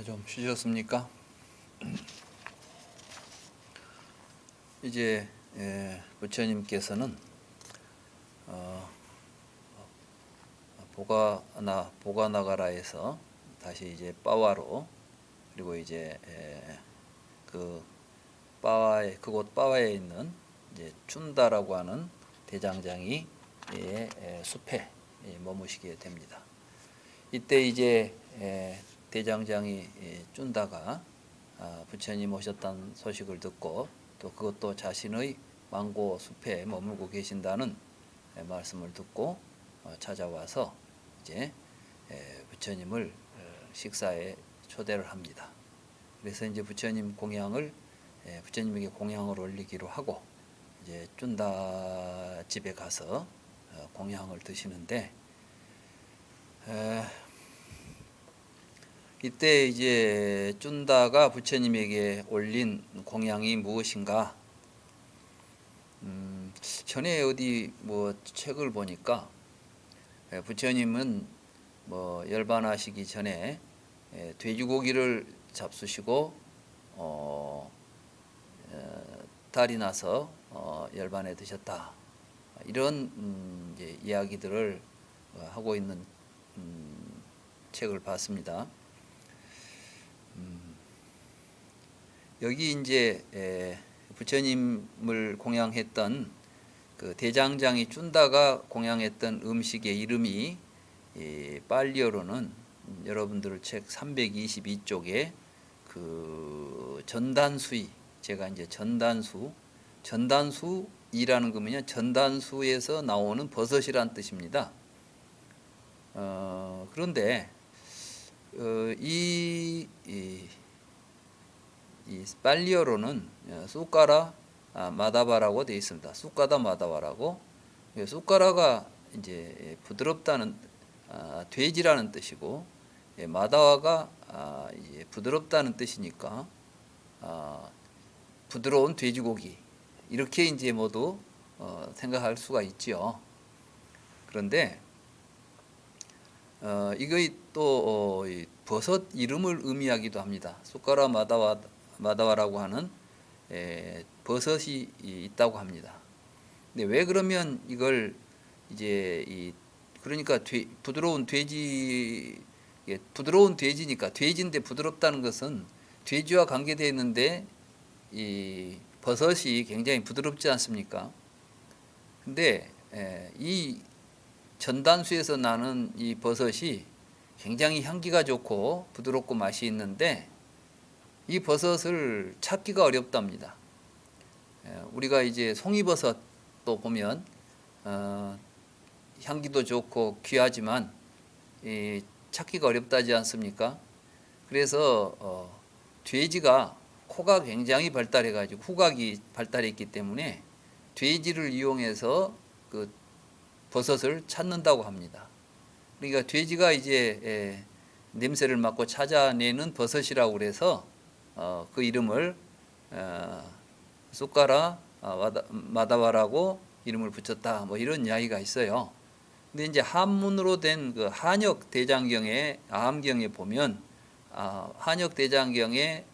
좀 쉬셨습니까? 이제 부처님께서는 보가나가라에서 다시 이제 빠와로, 그리고 이제 그 빠와에, 그곳 빠와에 있는 이제 춘다라고 하는 대장장이 숲에 머무시게 됩니다. 이때 이제 대장장이 춘다가 부처님 오셨다는 소식을 듣고, 또 그것도 자신의 망고 숲에 머물고 계신다는 말씀을 듣고 찾아와서 이제 부처님을 식사에 초대를 합니다. 그래서 이제 부처님에게 공양을 올리기로 하고, 이제 춘다 집에 가서 공양을 드시는데, 이때 이제 춘다가 부처님에게 올린 공양이 무엇인가? 전에 어디 책을 보니까 부처님은 열반하시기 전에 돼지고기를 잡수시고 달이 나서 열반에 드셨다, 이런 이제 이야기들을 하고 있는 책을 봤습니다. 여기 이제 부처님을 공양했던 그 대장장이 춘다가 공양했던 음식의 이름이 빨리어로는 여러분들 책 322쪽에 그 전단수이, 제가 이제 전단수이라는 거면요, 전단수에서 나오는 버섯이란 뜻입니다. 그런데 이 빨리어로는 쑥가라 마다바라고 되어 있습니다. 쑥가다 마다바라고. 쑥가라가 이제 부드럽다는 돼지라는 뜻이고, 마다와가 이제 부드럽다는 뜻이니까 부드러운 돼지고기, 이렇게 이제 모두 생각할 수가 있지요. 그런데 이거 또 버섯 이름을 의미하기도 합니다. 쑥가라 마다와라고 하는 버섯이 있다고 합니다. 근데 왜 그러면 이걸 이제 그러니까 부드러운 돼지니까, 돼지인데 부드럽다는 것은 돼지와 관계되어 있는데 이 버섯이 굉장히 부드럽지 않습니까? 근데 이 전단수에서 나는 이 버섯이 굉장히 향기가 좋고 부드럽고 맛이 있는데, 이 버섯을 찾기가 어렵답니다. 우리가 이제 송이버섯도 보면 향기도 좋고 귀하지만 찾기가 어렵다지 않습니까? 그래서 돼지가 코가 굉장히 발달해 가지고 후각이 발달해 있기 때문에 돼지를 이용해서 그 버섯을 찾는다고 합니다. 그러니까 돼지가 이제 냄새를 맡고 찾아내는 버섯이라고 그래서 그 이름을 쑥가라 마다와라고 이름을 붙였다, 이런 이야기가 있어요. 근데 이제 한문으로 된 그 한역 대장경에, 아함경에 보면 한역 대장경에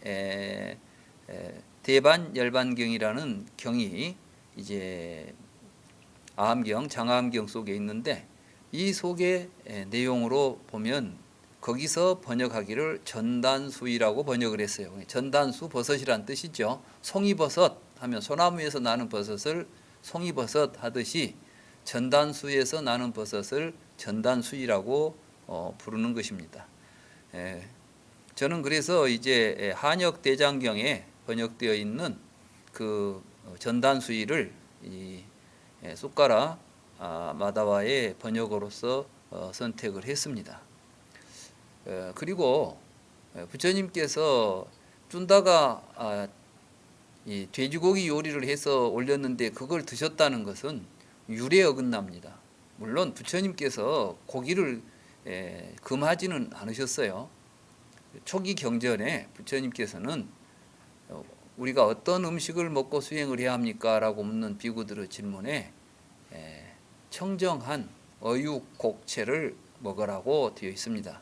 대반 열반경이라는 경이 이제 아함경, 장아함경 속에 있는데, 이 속의 내용으로 보면 거기서 번역하기를 전단수이라고 번역을 했어요. 전단수, 버섯이란 뜻이죠. 송이버섯 하면 소나무에서 나는 버섯을 송이버섯 하듯이 전단수에서 나는 버섯을 전단수이라고 부르는 것입니다. 저는 그래서 이제 한역 대장경에 번역되어 있는 그 전단수이를 쑥가라 마다와의 번역어로서 선택을 했습니다. 그리고 부처님께서 춘다가 이 돼지고기 요리를 해서 올렸는데 그걸 드셨다는 것은 율에 어긋납니다. 물론 부처님께서 고기를 금하지는 않으셨어요. 초기 경전에 부처님께서는 우리가 어떤 음식을 먹고 수행을 해야 합니까? 라고 묻는 비구들의 질문에 청정한 어육곡채를 먹으라고 되어 있습니다.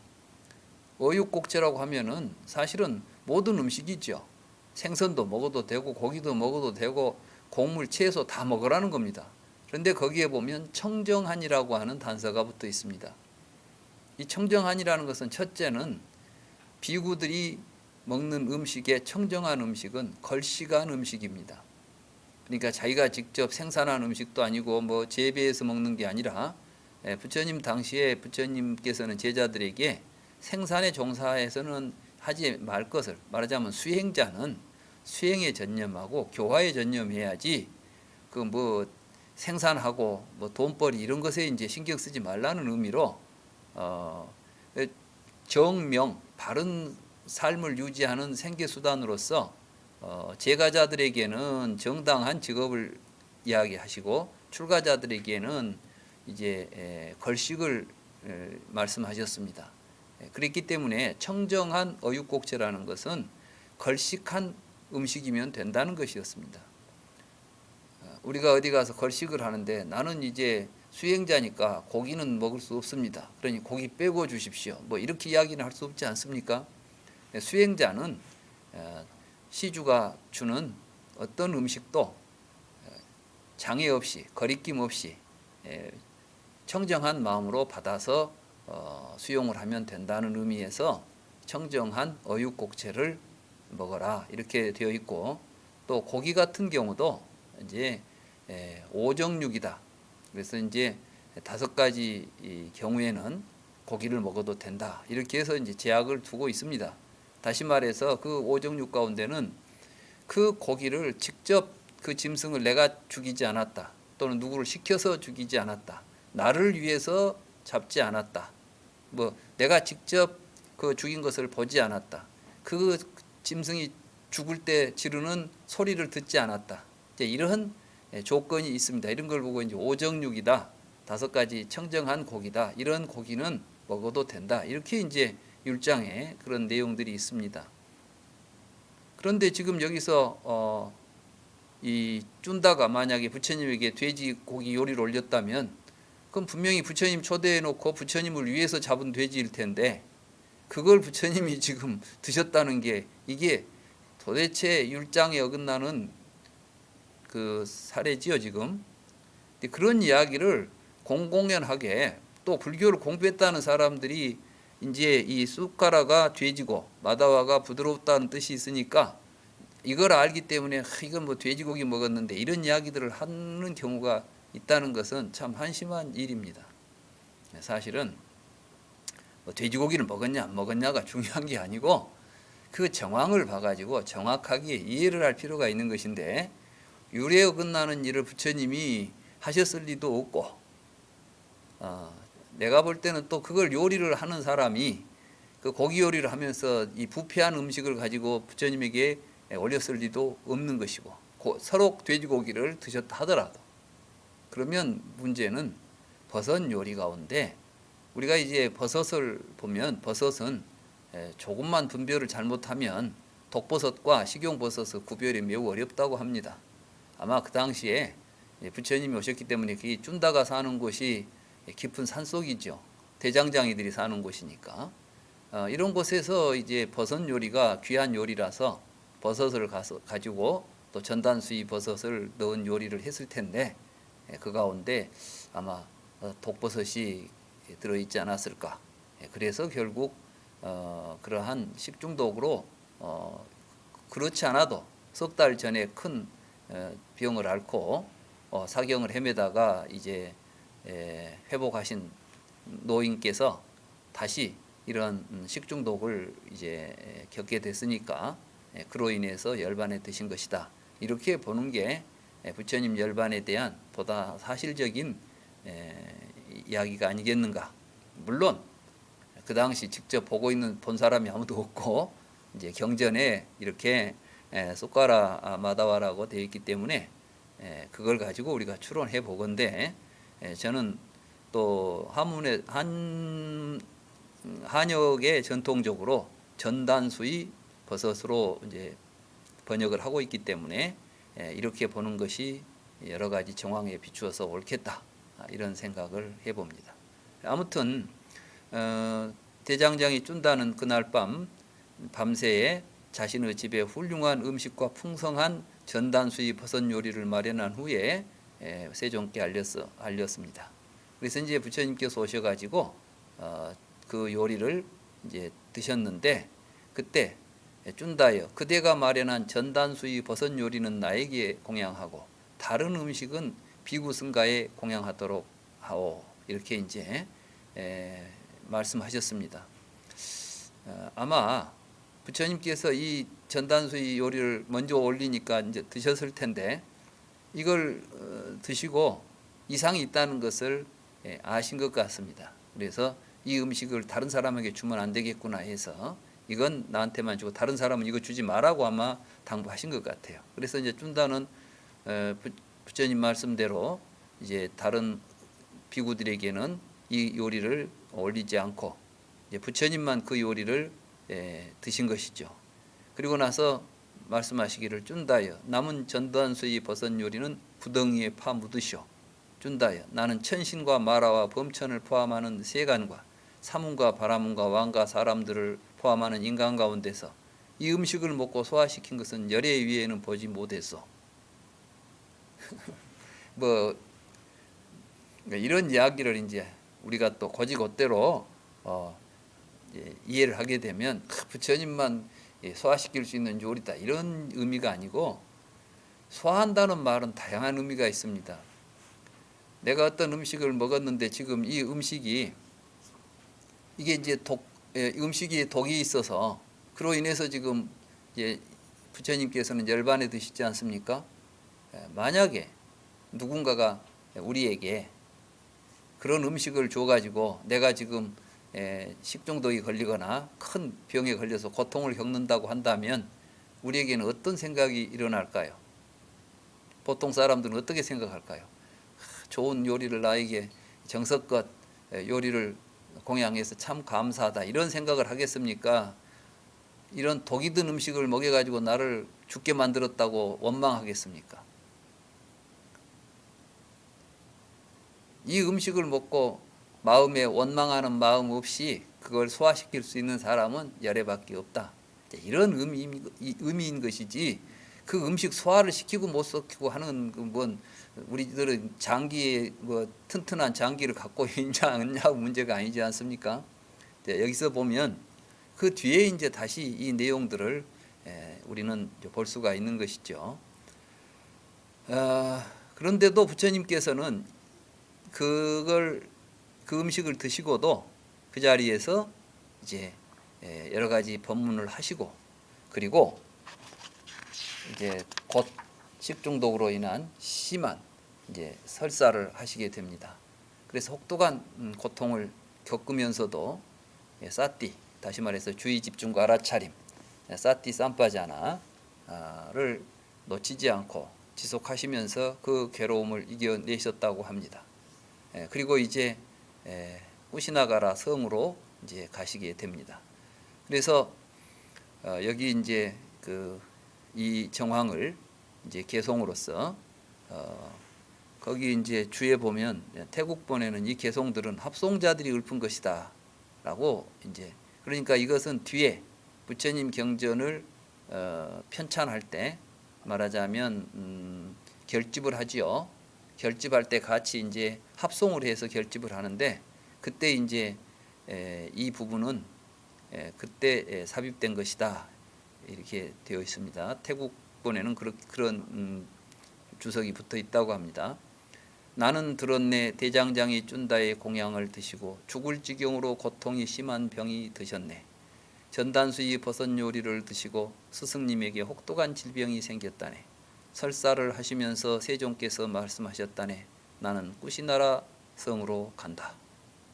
어육곡제라고 하면은 사실은 모든 음식이죠. 생선도 먹어도 되고 고기도 먹어도 되고 곡물, 채소 다 먹으라는 겁니다. 그런데 거기에 보면 청정한이라고 하는 단서가 붙어 있습니다. 이 청정한이라는 것은 첫째는 비구들이 먹는 음식의 청정한 음식은 걸식한 음식입니다. 그러니까 자기가 직접 생산한 음식도 아니고 뭐 재배해서 먹는 게 아니라 부처님 당시에 부처님께서는 제자들에게 생산에 종사해서는 하지 말 것을, 말하자면 수행자는 수행에 전념하고 교화에 전념해야지 그 뭐 생산하고 뭐 돈벌이 이런 것에 이제 신경 쓰지 말라는 의미로 정명 바른 삶을 유지하는 생계 수단으로서 재가자들에게는 정당한 직업을 이야기하시고 출가자들에게는 이제 걸식을 말씀하셨습니다. 그렇기 때문에 청정한 어육곡제라는 것은 걸식한 음식이면 된다는 것이었습니다. 우리가 어디 가서 걸식을 하는데 나는 이제 수행자니까 고기는 먹을 수 없습니다. 그러니 고기 빼고 주십시오. 뭐 이렇게 이야기는 할 수 없지 않습니까? 수행자는 시주가 주는 어떤 음식도 장애 없이 거리낌 없이 청정한 마음으로 받아서 수용을 하면 된다는 의미에서 청정한 어육곡제를 먹어라 이렇게 되어 있고, 또 고기 같은 경우도 이제 오정육이다. 그래서 이제 5가지 경우에는 고기를 먹어도 된다 이렇게 해서 이제 제약을 두고 있습니다. 다시 말해서 그 오정육 가운데는 그 고기를 직접 그 짐승을 내가 죽이지 않았다, 또는 누구를 시켜서 죽이지 않았다, 나를 위해서 잡지 않았다, 뭐 내가 직접 그 죽인 것을 보지 않았다, 그 짐승이 죽을 때 지르는 소리를 듣지 않았다, 이제 이런 조건이 있습니다. 이런 걸 보고 이제 오정육이다, 5가지 청정한 고기다, 이런 고기는 먹어도 된다, 이렇게 이제 율장에 그런 내용들이 있습니다. 그런데 지금 여기서 이 쭌다가 만약에 부처님에게 돼지고기 요리를 올렸다면 그럼 분명히 부처님 초대해 놓고 부처님을 위해서 잡은 돼지일 텐데 그걸 부처님이 지금 드셨다는 게 이게 도대체 율장에 어긋나는 그 사례지요 지금. 그런 이야기를 공공연하게, 또 불교를 공부했다는 사람들이 이제 이 쑥가라가 돼지고 마다와가 부드럽다는 뜻이 있으니까 이걸 알기 때문에 이건 뭐 돼지고기 먹었는데 이런 이야기들을 하는 경우가 있다는 것은 참 한심한 일입니다. 사실은 뭐 돼지고기를 먹었냐 안 먹었냐가 중요한 게 아니고 그 정황을 봐가지고 정확하게 이해를 할 필요가 있는 것인데, 율에 어긋나는 일을 부처님이 하셨을 리도 없고 내가 볼 때는 또 그걸 요리를 하는 사람이 그 고기 요리를 하면서 이 부패한 음식을 가지고 부처님에게 올렸을 리도 없는 것이고, 서로 돼지고기를 드셨다 하더라도 그러면 문제는 버섯 요리 가운데 우리가 이제 버섯을 보면 버섯은 조금만 분별을 잘못하면 독버섯과 식용버섯의 구별이 매우 어렵다고 합니다. 아마 그 당시에 부처님이 오셨기 때문에 이 쭌다가 사는 곳이 깊은 산속이죠. 대장장이들이 사는 곳이니까 이런 곳에서 이제 버섯 요리가 귀한 요리라서 버섯을 가지고 또 전단수이 버섯을 넣은 요리를 했을 텐데 그 가운데 아마 독버섯이 들어있지 않았을까. 그래서 결국 그러한 식중독으로 그렇지 않아도 석 달 전에 큰 병을 앓고 사경을 헤매다가 이제 회복하신 노인께서 다시 이런 식중독을 이제 겪게 됐으니까 그로 인해서 열반에 드신 것이다. 이렇게 보는 게 부처님 열반에 대한 보다 사실적인 이야기가 아니겠는가. 물론 그 당시 직접 보고 있는 본 사람이 아무도 없고 이제 경전에 이렇게 쑥가라 마다와라고 되어 있기 때문에 그걸 가지고 우리가 추론해 보건데, 저는 또 한역에 전통적으로 전단수의 버섯으로 이제 번역을 하고 있기 때문에 이렇게 보는 것이 여러 가지 정황에 비추어서 옳겠다, 이런 생각을 해봅니다. 아무튼 대장장이 쭌다는 그날 밤새에 자신의 집에 훌륭한 음식과 풍성한 전단수의 버섯 요리를 마련한 후에 세종께 알렸습니다. 그래서 이제 부처님께서 오셔가지고 그 요리를 이제 드셨는데, 그때 쭌다여 그대가 마련한 전단수의 버섯 요리는 나에게 공양하고 다른 음식은 비구 승가에 공양하도록 하오, 이렇게 이제 말씀하셨습니다. 아마 부처님께서 이 전단수의 요리를 먼저 올리니까 이제 드셨을 텐데, 이걸 드시고 이상이 있다는 것을 아신 것 같습니다. 그래서 이 음식을 다른 사람에게 주면 안 되겠구나 해서 이건 나한테만 주고 다른 사람은 이거 주지 말라고 아마 당부하신 것 같아요. 그래서 이제 쭌다는 부처님 말씀대로 이제 다른 비구들에게는 이 요리를 올리지 않고 이제 부처님만 그 요리를 드신 것이죠. 그리고 나서 말씀하시기를 쭌다여 남은 전단수의 버섯 요리는 구덩이에 파 묻으시오. 쭌다여 나는 천신과 마라와 범천을 포함하는 세간과 사문과 바라문과 왕과 사람들을 포함하는 인간 가운데서 이 음식을 먹고 소화시킨 것은 열애 위에는 보지 못했소. 뭐 이런 이야기를 이제 우리가 또 고지고대로 이해를 하게 되면 부처님만 소화시킬 수 있는 요리다, 이런 의미가 아니고, 소화한다는 말은 다양한 의미가 있습니다. 내가 어떤 음식을 먹었는데 지금 이 음식이 이게 이제 음식이 독이 있어서 그로 인해서 지금 부처님께서는 열반에 드시지 않습니까? 만약에 누군가가 우리에게 그런 음식을 줘가지고 내가 지금 식중독이 걸리거나 큰 병에 걸려서 고통을 겪는다고 한다면 우리에게는 어떤 생각이 일어날까요? 보통 사람들은 어떻게 생각할까요? 좋은 요리를 나에게 정성껏 요리를 공양해서 참 감사하다, 이런 생각을 하겠습니까? 이런 독이 든 음식을 먹여가지고 나를 죽게 만들었다고 원망하겠습니까? 이 음식을 먹고 마음에 원망하는 마음 없이 그걸 소화시킬 수 있는 사람은 열애밖에 없다, 이런 의미인 것이지, 그 음식 소화를 시키고 못 시키고 하는 건 우리들은 장기에 튼튼한 장기를 갖고 있냐 않냐 문제가 아니지 않습니까? 여기서 보면 그 뒤에 이제 다시 이 내용들을 우리는 볼 수가 있는 것이죠. 그런데도 부처님께서는 그 음식을 드시고도 그 자리에서 이제 여러 가지 법문을 하시고, 그리고 이제 곧 식중독으로 인한 심한 이제 설사를 하시게 됩니다. 그래서 혹독한 고통을 겪으면서도 사띠, 다시 말해서 주의 집중과 알아차림, 사띠 삼빠자나를 놓치지 않고 지속하시면서 그 괴로움을 이겨내셨다고 합니다. 그리고 이제 꾸시나가라 성으로 이제 가시게 됩니다. 그래서 여기 이제 이 정황을 이제 개송으로서 거기 이제 주에 보면 태국본에는 이 개송들은 합송자들이 읊은 것이다라고, 이제 그러니까 이것은 뒤에 부처님 경전을 편찬할 때 말하자면 결집을 하지요. 결집할 때 같이 이제 합송을 해서 결집을 하는데, 그때 이제 이 부분은 그때 삽입된 것이다, 이렇게 되어 있습니다. 태국본에는 그런 주석이 붙어 있다고 합니다. 나는 들었네 대장장이 쭌다의 공양을 드시고 죽을 지경으로 고통이 심한 병이 드셨네. 전단수의 버섯 요리를 드시고 스승님에게 혹독한 질병이 생겼다네. 설사를 하시면서 세종께서 말씀하셨다네. 나는 꾸시나라 성으로 간다.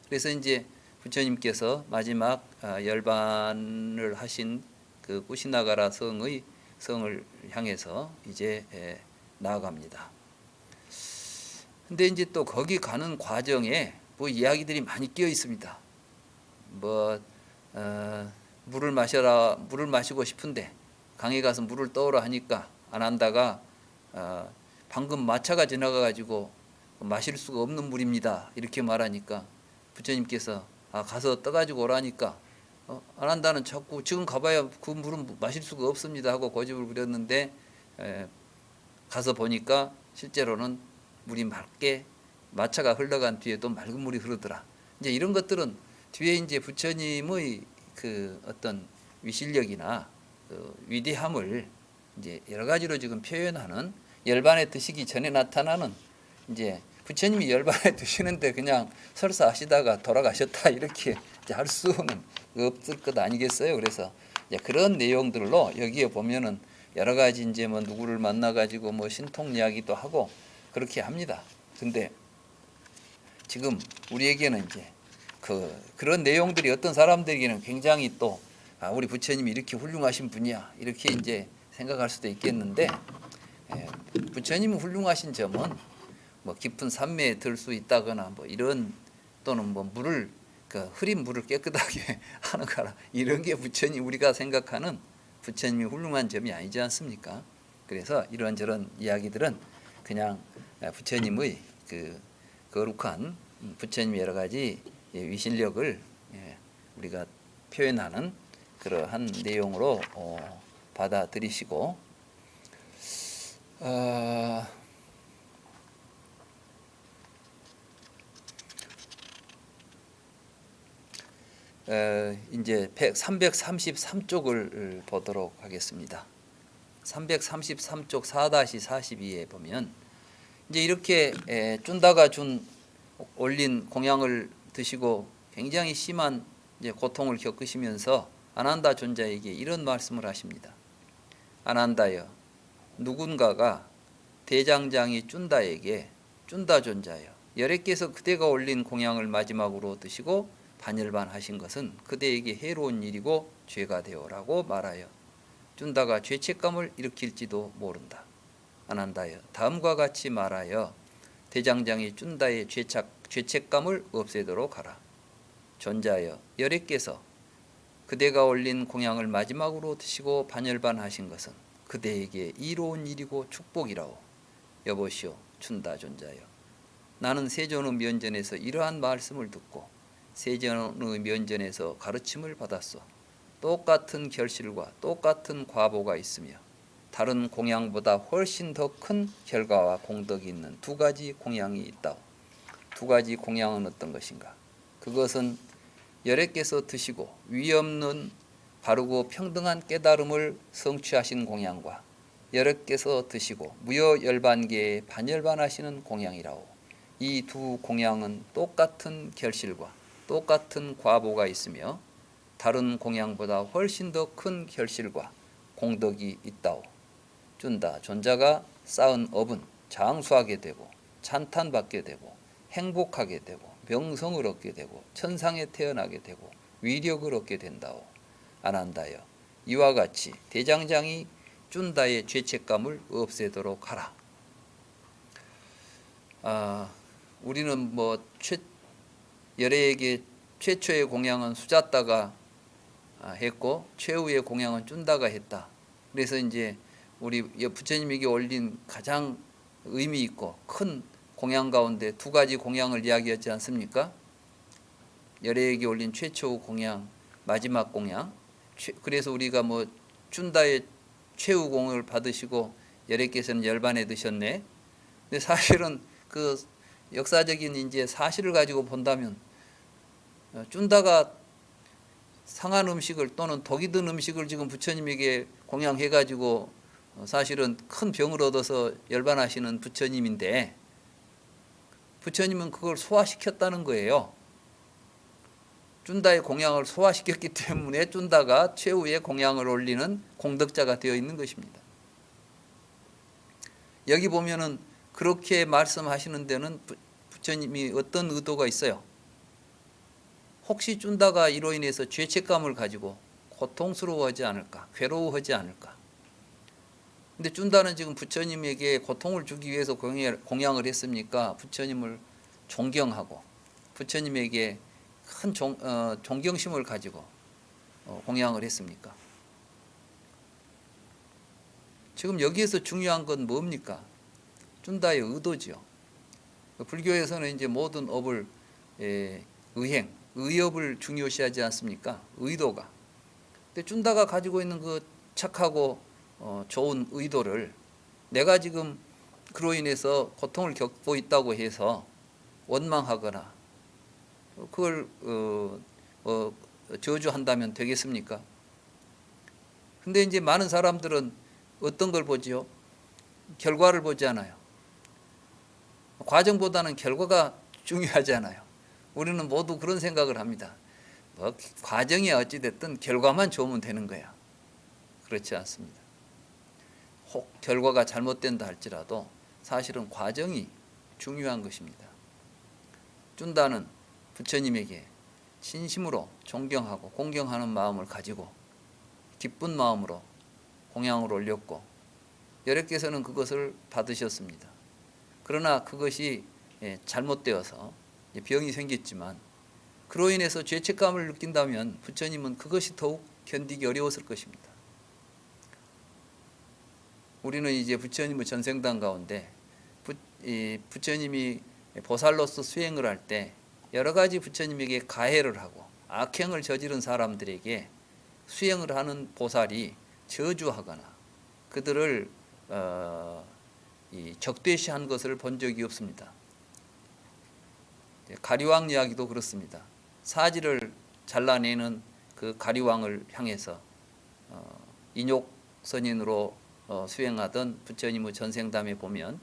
그래서 이제 부처님께서 마지막 열반을 하신 그 꾸시나가라 성을 향해서 이제 나아갑니다. 근데 이제 또 거기 가는 과정에 뭐 이야기들이 많이 끼어 있습니다. 물을 마시고 싶은데 강에 가서 물을 떠오라 하니까 안 한다가 방금 마차가 지나가 가지고 마실 수가 없는 물입니다, 이렇게 말하니까 부처님께서 가서 떠가지고 오라니까 안 한다는 자꾸 지금 가봐야 그 물은 마실 수가 없습니다 하고 고집을 부렸는데 가서 보니까 실제로는 물이 맑게 마차가 흘러간 뒤에 또 맑은 물이 흐르더라. 이제 이런 것들은 뒤에 이제 부처님의 그 어떤 위실력이나 그 위대함을 이제 여러 가지로 지금 표현하는 열반에 드시기 전에 나타나는 이제 부처님이 열반에 드시는데 그냥 설사하시다가 돌아가셨다 이렇게 이제 할 수는 없을 것 아니겠어요. 그래서 이제 그런 내용들로 여기에 보면은 여러 가지 이제 뭐 누구를 만나 가지고 뭐 신통 이야기도 하고 그렇게 합니다. 근데 지금 우리에게는 이제 그런 내용들이 어떤 사람들에게는 굉장히 또 우리 부처님이 이렇게 훌륭하신 분이야 이렇게 이제 생각할 수도 있겠는데 부처님이 훌륭하신 점은 뭐 깊은 산매에 들 수 있다거나 뭐 이런 또는 뭐 물을 흐린 물을 깨끗하게 하는 거라 이런 게 부처님 우리가 생각하는 부처님이 훌륭한 점이 아니지 않습니까? 그래서 이런저런 이야기들은 그냥 부처님의 그 거룩한 부처님의 여러 가지 위실력을 우리가 표현하는 그러한 내용으로 받아들이시고 이제 333쪽을 보도록 하겠습니다. 333쪽 4-42에 보면 이제 이렇게 쭌다가 올린 공양을 드시고 굉장히 심한 이제 고통을 겪으시면서 아난다 존자에게 이런 말씀을 하십니다. 아난다여, 누군가가 대장장이 쭌다에게 쭌다 존자여, 여래께서 그대가 올린 공양을 마지막으로 드시고 반열반하신 것은 그대에게 해로운 일이고 죄가 되어라고 말하여 쭌다가 죄책감을 일으킬지도 모른다. 아난다여, 다음과 같이 말하여 대장장이 쭌다의 죄책감을 없애도록 하라. 존자여, 여래께서 그대가 올린 공양을 마지막으로 드시고 반열반하신 것은 그대에게 이로운 일이고 축복이라오. 여보시오, 춘다 존자여, 나는 세존의 면전에서 이러한 말씀을 듣고 세존의 면전에서 가르침을 받았소. 똑같은 결실과 똑같은 과보가 있으며 다른 공양보다 훨씬 더 큰 결과와 공덕이 있는 두 가지 공양이 있다오. 두 가지 공양은 어떤 것인가? 그것은 여래께서 드시고 위없는 바르고 평등한 깨달음을 성취하신 공양과 여래께서 드시고 무여열반계에 반열반하시는 공양이라오. 이 두 공양은 똑같은 결실과 똑같은 과보가 있으며 다른 공양보다 훨씬 더 큰 결실과 공덕이 있다오. 쭌다 존자가 쌓은 업은 장수하게 되고 찬탄받게 되고 행복하게 되고 명성을 얻게 되고 천상에 태어나게 되고 위력을 얻게 된다오. 아난다여, 이와 같이 대장장이 쭌다의 죄책감을 없애도록 하라. 우리는 뭐 열애에게 최초의 공양은 수자따가 했고 최후의 공양은 쭌다가 했다. 그래서 이제 우리 부처님에게 올린 가장 의미 있고 큰 공양 가운데 두 가지 공양을 이야기했지 않습니까? 열애에게 올린 최초 공양, 마지막 공양. 그래서 우리가 뭐 쭌다의 최후공을 받으시고 열애께서는 열반에 드셨네. 근데 사실은 그 역사적인 이제 사실을 가지고 본다면 쭌다가 상한 음식을 또는 독이 든 음식을 지금 부처님에게 공양해 가지고 사실은 큰 병을 얻어서 열반하시는 부처님인데 부처님은 그걸 소화시켰다는 거예요. 쭌다의 공양을 소화시켰기 때문에 쭌다가 최후의 공양을 올리는 공덕자가 되어 있는 것입니다. 여기 보면은 그렇게 말씀하시는 데는 부처님이 어떤 의도가 있어요? 혹시 쭌다가 이로 인해서 죄책감을 가지고 고통스러워하지 않을까, 괴로워하지 않을까. 근데 쭌다는 지금 부처님에게 고통을 주기 위해서 공양을 했습니까? 부처님을 존경하고 부처님에게 큰 존경심을 가지고 공양을 했습니까? 지금 여기에서 중요한 건 뭡니까? 쭌다의 의도지요. 불교에서는 이제 모든 업을 의행, 의협을 중요시하지 않습니까? 의도가. 근데 쭌다가 가지고 있는 그 착하고 좋은 의도를 내가 지금 그로 인해서 고통을 겪고 있다고 해서 원망하거나 그걸 저주한다면 되겠습니까? 근데 이제 많은 사람들은 어떤 걸 보지요? 결과를 보지 않아요. 과정보다는 결과가 중요하잖아요. 우리는 모두 그런 생각을 합니다. 뭐 과정이 어찌됐든 결과만 좋으면 되는 거야. 그렇지 않습니다. 혹 결과가 잘못된다 할지라도 사실은 과정이 중요한 것입니다. 쭌다는 부처님에게 진심으로 존경하고 공경하는 마음을 가지고 기쁜 마음으로 공양을 올렸고 여러께서는 그것을 받으셨습니다. 그러나 그것이 잘못되어서 병이 생겼지만 그로 인해서 죄책감을 느낀다면 부처님은 그것이 더욱 견디기 어려웠을 것입니다. 우리는 이제 부처님의 전생당 가운데 부처님이 보살로서 수행을 할 때 여러 가지 부처님에게 가해를 하고 악행을 저지른 사람들에게 수행을 하는 보살이 저주하거나 그들을 적대시한 것을 본 적이 없습니다. 가리왕 이야기도 그렇습니다. 사지를 잘라내는 그 가리왕을 향해서 인욕선인으로 수행하던 부처님의 전생담에 보면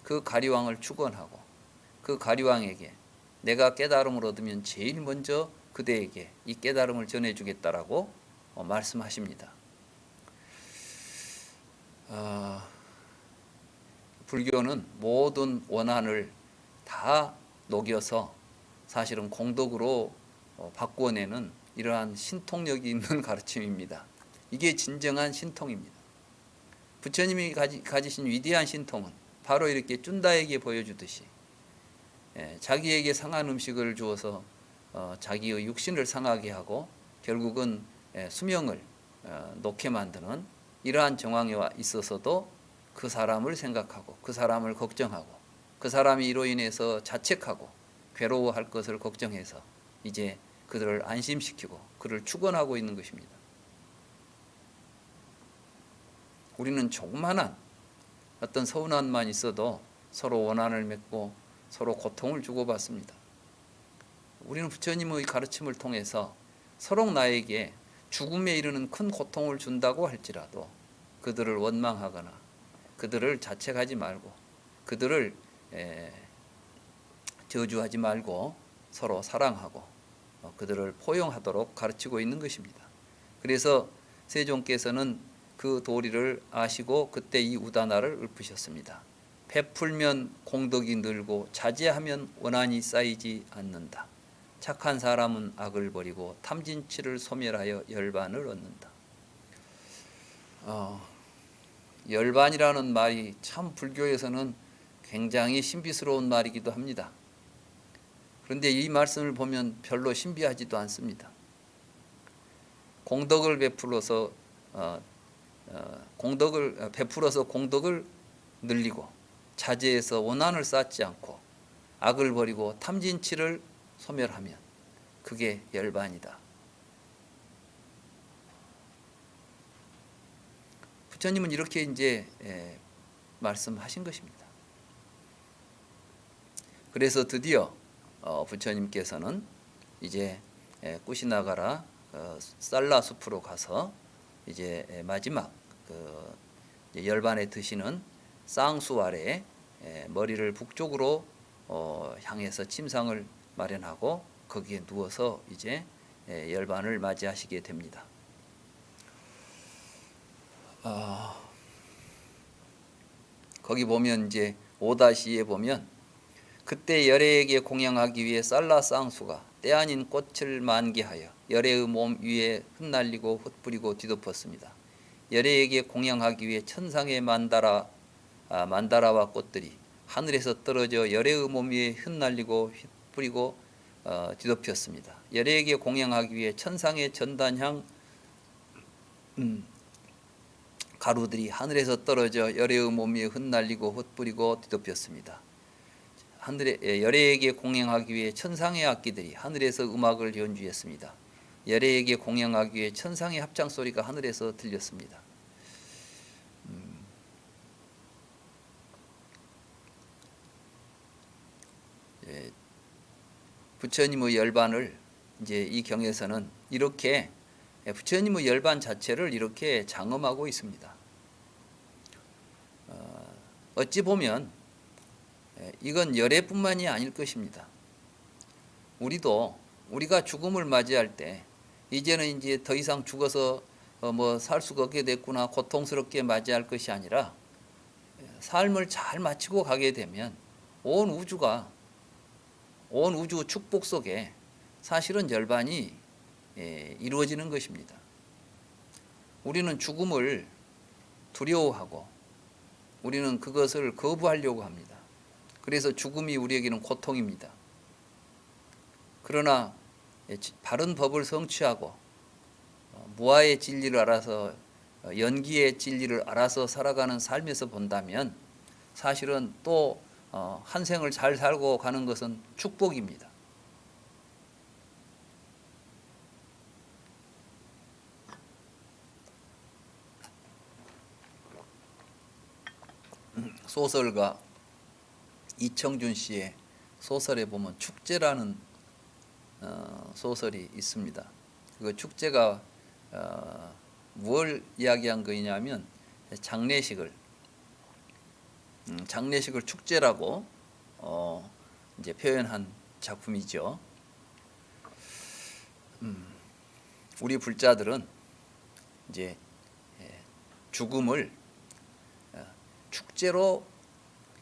그 가리왕을 축원하고 그 가리왕에게 내가 깨달음을 얻으면 제일 먼저 그대에게 이 깨달음을 전해주겠다라고 말씀하십니다. 불교는 모든 원한을 다 녹여서 사실은 공덕으로 바꾸어내는 이러한 신통력이 있는 가르침입니다. 이게 진정한 신통입니다. 부처님이 가지신 위대한 신통은 바로 이렇게 쭌다에게 보여주듯이 자기에게 상한 음식을 주어서 자기의 육신을 상하게 하고 결국은 수명을 놓게 만드는 이러한 정황에 있어서도 그 사람을 생각하고 그 사람을 걱정하고 그 사람이 이로 인해서 자책하고 괴로워할 것을 걱정해서 이제 그들을 안심시키고 그를 축원하고 있는 것입니다. 우리는 조그마한 어떤 서운함만 있어도 서로 원한을 맺고 서로 고통을 주고받습니다. 우리는 부처님의 가르침을 통해서 서로 나에게 죽음에 이르는 큰 고통을 준다고 할지라도 그들을 원망하거나 그들을 자책하지 말고 그들을 저주하지 말고 서로 사랑하고 그들을 포용하도록 가르치고 있는 것입니다. 그래서 세종께서는 그 도리를 아시고 그때 이 우다나를 읊으셨습니다. 베풀면 공덕이 늘고 자제하면 원한이 쌓이지 않는다. 착한 사람은 악을 버리고 탐진치를 소멸하여 열반을 얻는다. 열반이라는 말이 참 불교에서는 굉장히 신비스러운 말이기도 합니다. 그런데 이 말씀을 보면 별로 신비하지도 않습니다. 공덕을 베풀어서 공덕을 늘리고 자제해서 원한을 쌓지 않고 악을 버리고 탐진치를 소멸하면 그게 열반이다. 부처님은 이렇게 이제 말씀하신 것입니다. 그래서 드디어 부처님께서는 이제 꾸시나가라 살라 숲으로 가서 이제 마지막 열반에 드시는 쌍수 아래에 머리를 북쪽으로 향해서 침상을 마련하고 거기에 누워서 이제 열반을 맞이하시게 됩니다. 거기 보면 이제 5-2에 보면 그때 열애에게 공양하기 위해 살라 쌍수가 때 아닌 꽃을 만개하여 열애의 몸 위에 흩날리고 흩뿌리고 뒤덮었습니다. 열애에게 공양하기 위해 천상의 만다라와 꽃들이 하늘에서 떨어져 열애의 몸 위에 흩날리고 흩뿌리고 뒤덮였습니다. 열애에게 공양하기 위해 천상의 전단향 가루들이 하늘에서 떨어져 열애의 몸 위에 흩날리고 흩뿌리고 뒤덮였습니다. 하늘의 열애에게 공양하기 위해 천상의 악기들이 하늘에서 음악을 연주했습니다. 열애에게 공양하기 위해 천상의 합창 소리가 하늘에서 들렸습니다. 부처님의 열반을 이제 이 경에서는 이렇게 부처님의 열반 자체를 이렇게 장엄하고 있습니다. 어찌 보면 이건 열애뿐만이 아닐 것입니다. 우리가 죽음을 맞이할 때 이제는 이제 더 이상 죽어서 뭐 살 수가 없게 됐구나 고통스럽게 맞이할 것이 아니라 삶을 잘 마치고 가게 되면 온 우주 축복 속에 사실은 열반이 이루어지는 것입니다. 우리는 죽음을 두려워하고 우리는 그것을 거부하려고 합니다. 그래서 죽음이 우리에게는 고통입니다. 그러나 바른 법을 성취하고 무아의 진리를 알아서 연기의 진리를 알아서 살아가는 삶에서 본다면 사실은 또 한 생을 잘 살고 가는 것은 축복입니다. 소설가 이청준 씨의 소설에 보면 축제라는 소설이 있습니다. 그 축제가 뭘 이야기한 거냐면 장례식을 축제라고 이제 표현한 작품이죠. 우리 불자들은 이제 죽음을 축제로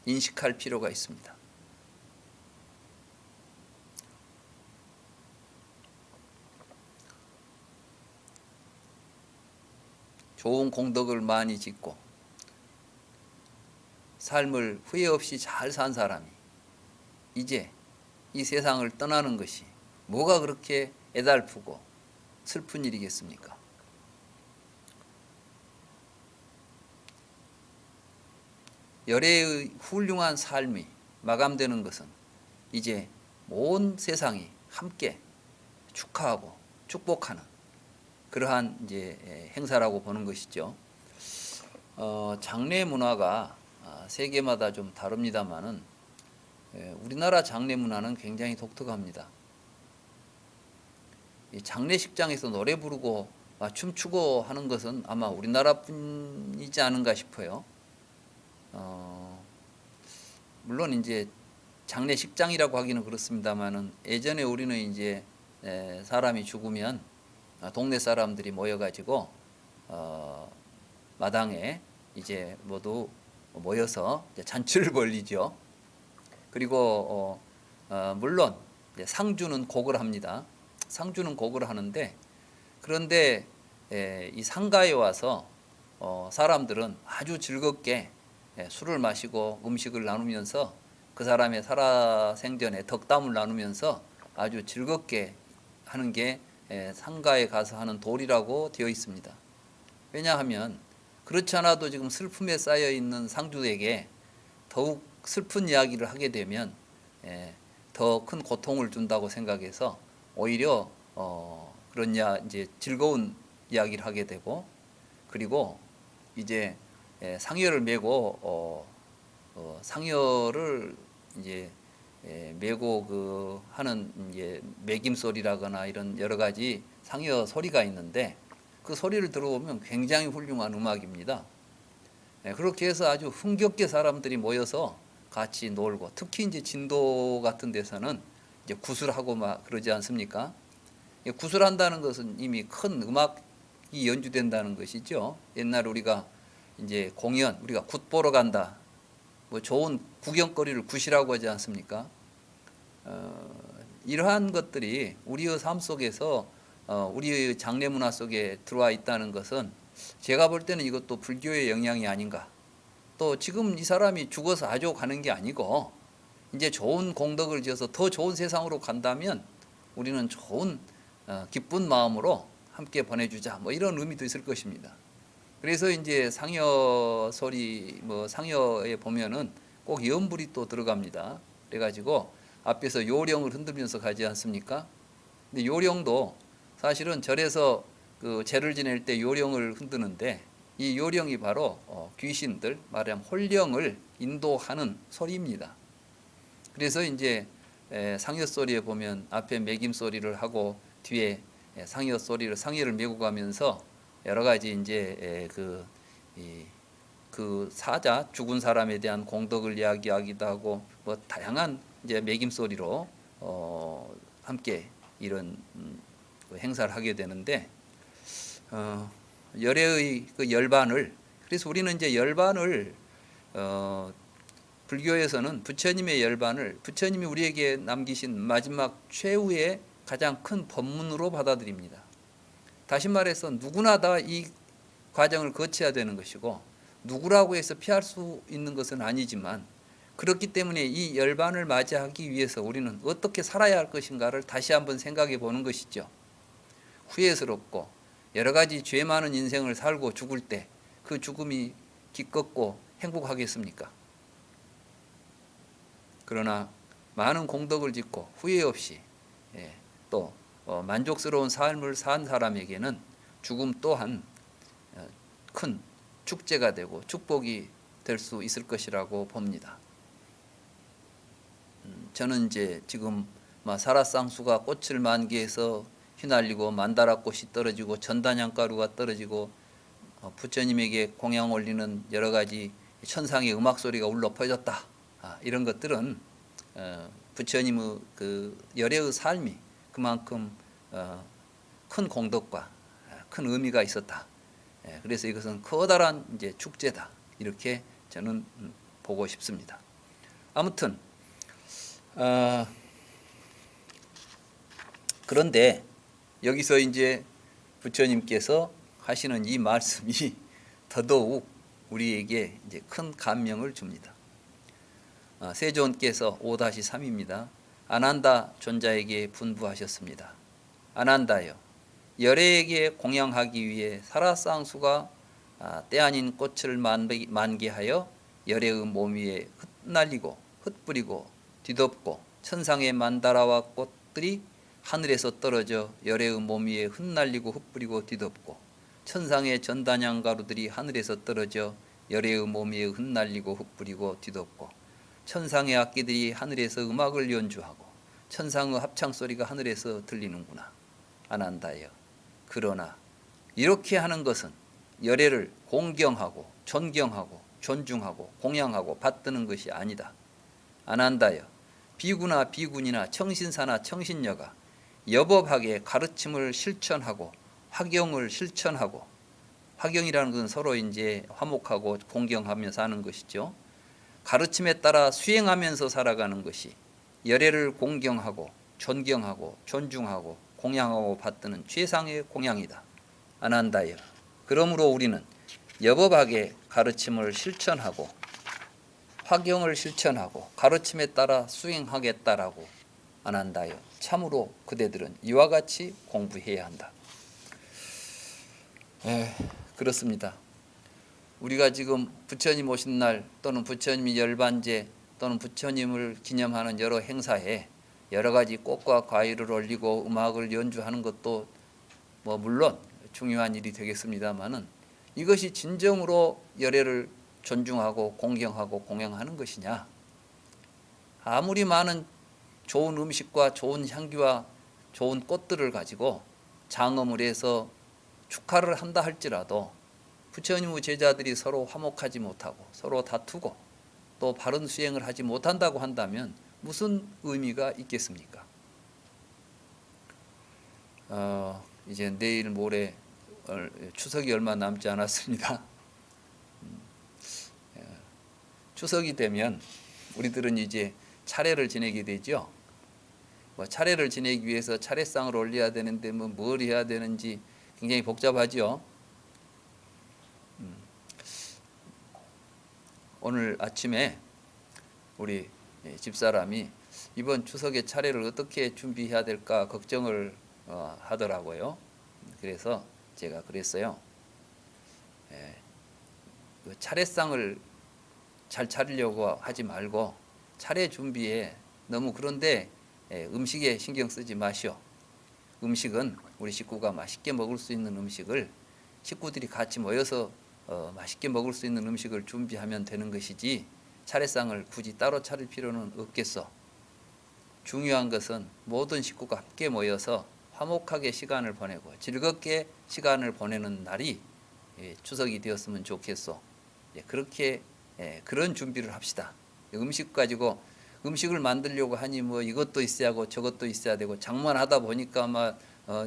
인식할 필요가 있습니다. 좋은 공덕을 많이 짓고 삶을 후회 없이 잘 산 사람이 이제 이 세상을 떠나는 것이 뭐가 그렇게 애달프고 슬픈 일이겠습니까? 열애의 훌륭한 삶이 마감되는 것은 이제 온 세상이 함께 축하하고 축복하는 그러한 이제 행사라고 보는 것이죠. 장례 문화가 세계마다 좀 다릅니다만은 우리나라 장례 문화는 굉장히 독특합니다. 이 장례식장에서 노래 부르고 춤추고 하는 것은 아마 우리나라뿐이지 않은가 싶어요. 물론 이제 장례식장이라고 하기는 그렇습니다만은 예전에 우리는 이제 사람이 죽으면 동네 사람들이 모여가지고 마당에 이제 모두 모여서 이제 잔치를 벌이죠. 그리고 물론 이제 상주는 곡을 합니다. 상주는 곡을 하는데 그런데 이 상가에 와서 사람들은 아주 즐겁게 술을 마시고 음식을 나누면서 그 사람의 살아생전에 덕담을 나누면서 아주 즐겁게 하는 게 상가에 가서 하는 도리라고 되어 있습니다. 왜냐하면 그렇지 않아도 지금 슬픔에 쌓여 있는 상주에게 더욱 슬픈 이야기를 하게 되면 더 큰 고통을 준다고 생각해서 오히려 그런 이제 즐거운 이야기를 하게 되고 그리고 이제 상여를 메고 상여를 이제 메고 그 하는 이제 매김 소리라거나 이런 여러 가지 상여 소리가 있는데 그 소리를 들어보면 굉장히 훌륭한 음악입니다. 그렇게 해서 아주 흥겹게 사람들이 모여서 같이 놀고 특히 이제 진도 같은 데서는 이제 구슬하고 막 그러지 않습니까? 구슬한다는 것은 이미 큰 음악이 연주된다는 것이죠. 옛날 우리가 이제 공연 우리가 굿 보러 간다. 뭐 좋은 구경거리를 굿이라고 하지 않습니까? 이러한 것들이 우리의 삶 속에서 우리의 장례 문화 속에 들어와 있다는 것은 제가 볼 때는 이것도 불교의 영향이 아닌가. 또 지금 이 사람이 죽어서 아주 가는 게 아니고 이제 좋은 공덕을 지어서 더 좋은 세상으로 간다면 우리는 좋은 기쁜 마음으로 함께 보내주자. 뭐 이런 의미도 있을 것입니다. 그래서 이제 상여 소리 뭐 상여에 보면은 꼭 연불이 또 들어갑니다. 그래가지고 앞에서 요령을 흔들면서 가지 않습니까? 근데 요령도 사실은 절에서 그 제를 지낼 때 요령을 흔드는데 이 요령이 바로 귀신들, 말하자면 홀령을 인도하는 소리입니다. 그래서 이제 상여 소리에 보면 앞에 매김 소리를 하고 뒤에 상여 소리를 상여를 메고 가면서 여러 가지 이제 그 사자 죽은 사람에 대한 공덕을 이야기하기도 하고 뭐 다양한 이제 매김 소리로 함께 이런 그 행사를 하게 되는데 열애의 그 열반을 그래서 우리는 이제 열반을 불교에서는 부처님의 열반을 부처님이 우리에게 남기신 마지막 최후의 가장 큰 법문으로 받아들입니다. 다시 말해서 누구나 다 이 과정을 거쳐야 되는 것이고 누구라고 해서 피할 수 있는 것은 아니지만 그렇기 때문에 이 열반을 맞이하기 위해서 우리는 어떻게 살아야 할 것인가를 다시 한번 생각해 보는 것이죠. 후회스럽고 여러 가지 죄 많은 인생을 살고 죽을 때 그 죽음이 기껍고 행복하겠습니까? 그러나 많은 공덕을 짓고 후회 없이 또 만족스러운 삶을 산 사람에게는 죽음 또한 큰 축제가 되고 축복이 될 수 있을 것이라고 봅니다. 저는 이제 지금 사라쌍수가 꽃을 만개해서 휘날리고 만다라꽃이 떨어지고 전단향가루가 떨어지고 부처님에게 공양 올리는 여러 가지 천상의 음악 소리가 울려 퍼졌다. 이런 것들은 부처님의 그 열애의 삶이 그만큼 큰 공덕과 큰 의미가 있었다. 그래서 이것은 커다란 이제 축제다. 이렇게 저는 보고 싶습니다. 아무튼 그런데 여기서 이제 부처님께서 하시는 이 말씀이 더더욱 우리에게 이제 큰 감명을 줍니다. 세존께서 5-3입니다. 아난다 존자에게 분부하셨습니다. 아난다여, 열애에게 공양하기 위해 사라쌍수가 때 아닌 꽃을 만개하여 열애의 몸 위에 흩날리고 흩뿌리고 뒤덮고 천상의 만다라와 꽃들이 하늘에서 떨어져 열애의 몸 위에 흩날리고 흩뿌리고 뒤덮고 천상의 전단향 가루들이 하늘에서 떨어져 열애의 몸 위에 흩날리고 흩뿌리고 뒤덮고 천상의 악기들이 하늘에서 음악을 연주하고 천상의 합창 소리가 하늘에서 들리는구나. 아난다여. 그러나 이렇게 하는 것은 열애를 공경하고 존경하고 존중하고 공양하고 받드는 것이 아니다. 아난다여. 비구나 비군이나 청신사나 청신녀가 여법하게 가르침을 실천하고 화경을 실천하고 화경이라는 것은 서로 이제 화목하고 공경하며 사는 것이죠. 가르침에 따라 수행하면서 살아가는 것이 열애를 공경하고 존경하고 존중하고 공양하고 받드는 최상의 공양이다. 아난다여. 그러므로 우리는 여법하게 가르침을 실천하고 화경을 실천하고 가르침에 따라 수행하겠다라고 아난다여. 참으로 그대들은 이와 같이 공부해야 한다. 그렇습니다. 우리가 지금 부처님 오신 날 또는 부처님이 열반제 또는 부처님을 기념하는 여러 행사에 여러 가지 꽃과 과일을 올리고 음악을 연주하는 것도 물론 중요한 일이 되겠습니다마는 이것이 진정으로 열애를 존중하고 공경하고 공양하는 것이냐? 아무리 많은 좋은 음식과 좋은 향기와 좋은 꽃들을 가지고 장엄을 해서 축하를 한다 할지라도 부처님의 제자들이 서로 화목하지 못하고 서로 다투고 또 바른 수행을 하지 못한다고 한다면 무슨 의미가 있겠습니까? 이제 내일 모레 추석이 얼마 남지 않았습니다. 추석이 되면 우리들은 이제 차례를 지내게 되죠. 차례를 지내기 위해서 차례상을 올려야 되는데 뭘 해야 되는지 굉장히 복잡하죠. 오늘 아침에 우리 집사람이 이번 추석에 차례를 어떻게 준비해야 될까 걱정을 하더라고요. 그래서 제가 그랬어요. 차례상을 잘 차리려고 하지 말고 차례 준비에 너무 그런데 음식에 신경 쓰지 마시오. 음식은 우리 식구가 맛있게 먹을 수 있는 음식을 식구들이 같이 모여서 맛있게 먹을 수 있는 음식을 준비하면 되는 것이지 차례상을 굳이 따로 차릴 필요는 없겠어. 중요한 것은 모든 식구가 함께 모여서 화목하게 시간을 보내고 즐겁게 시간을 보내는 날이 추석이 되었으면 좋겠소. 그렇게 그런 준비를 합시다. 음식 가지고 음식을 만들려고 하니 뭐 이것도 있어야 하고 저것도 있어야 되고 장만하다 보니까 막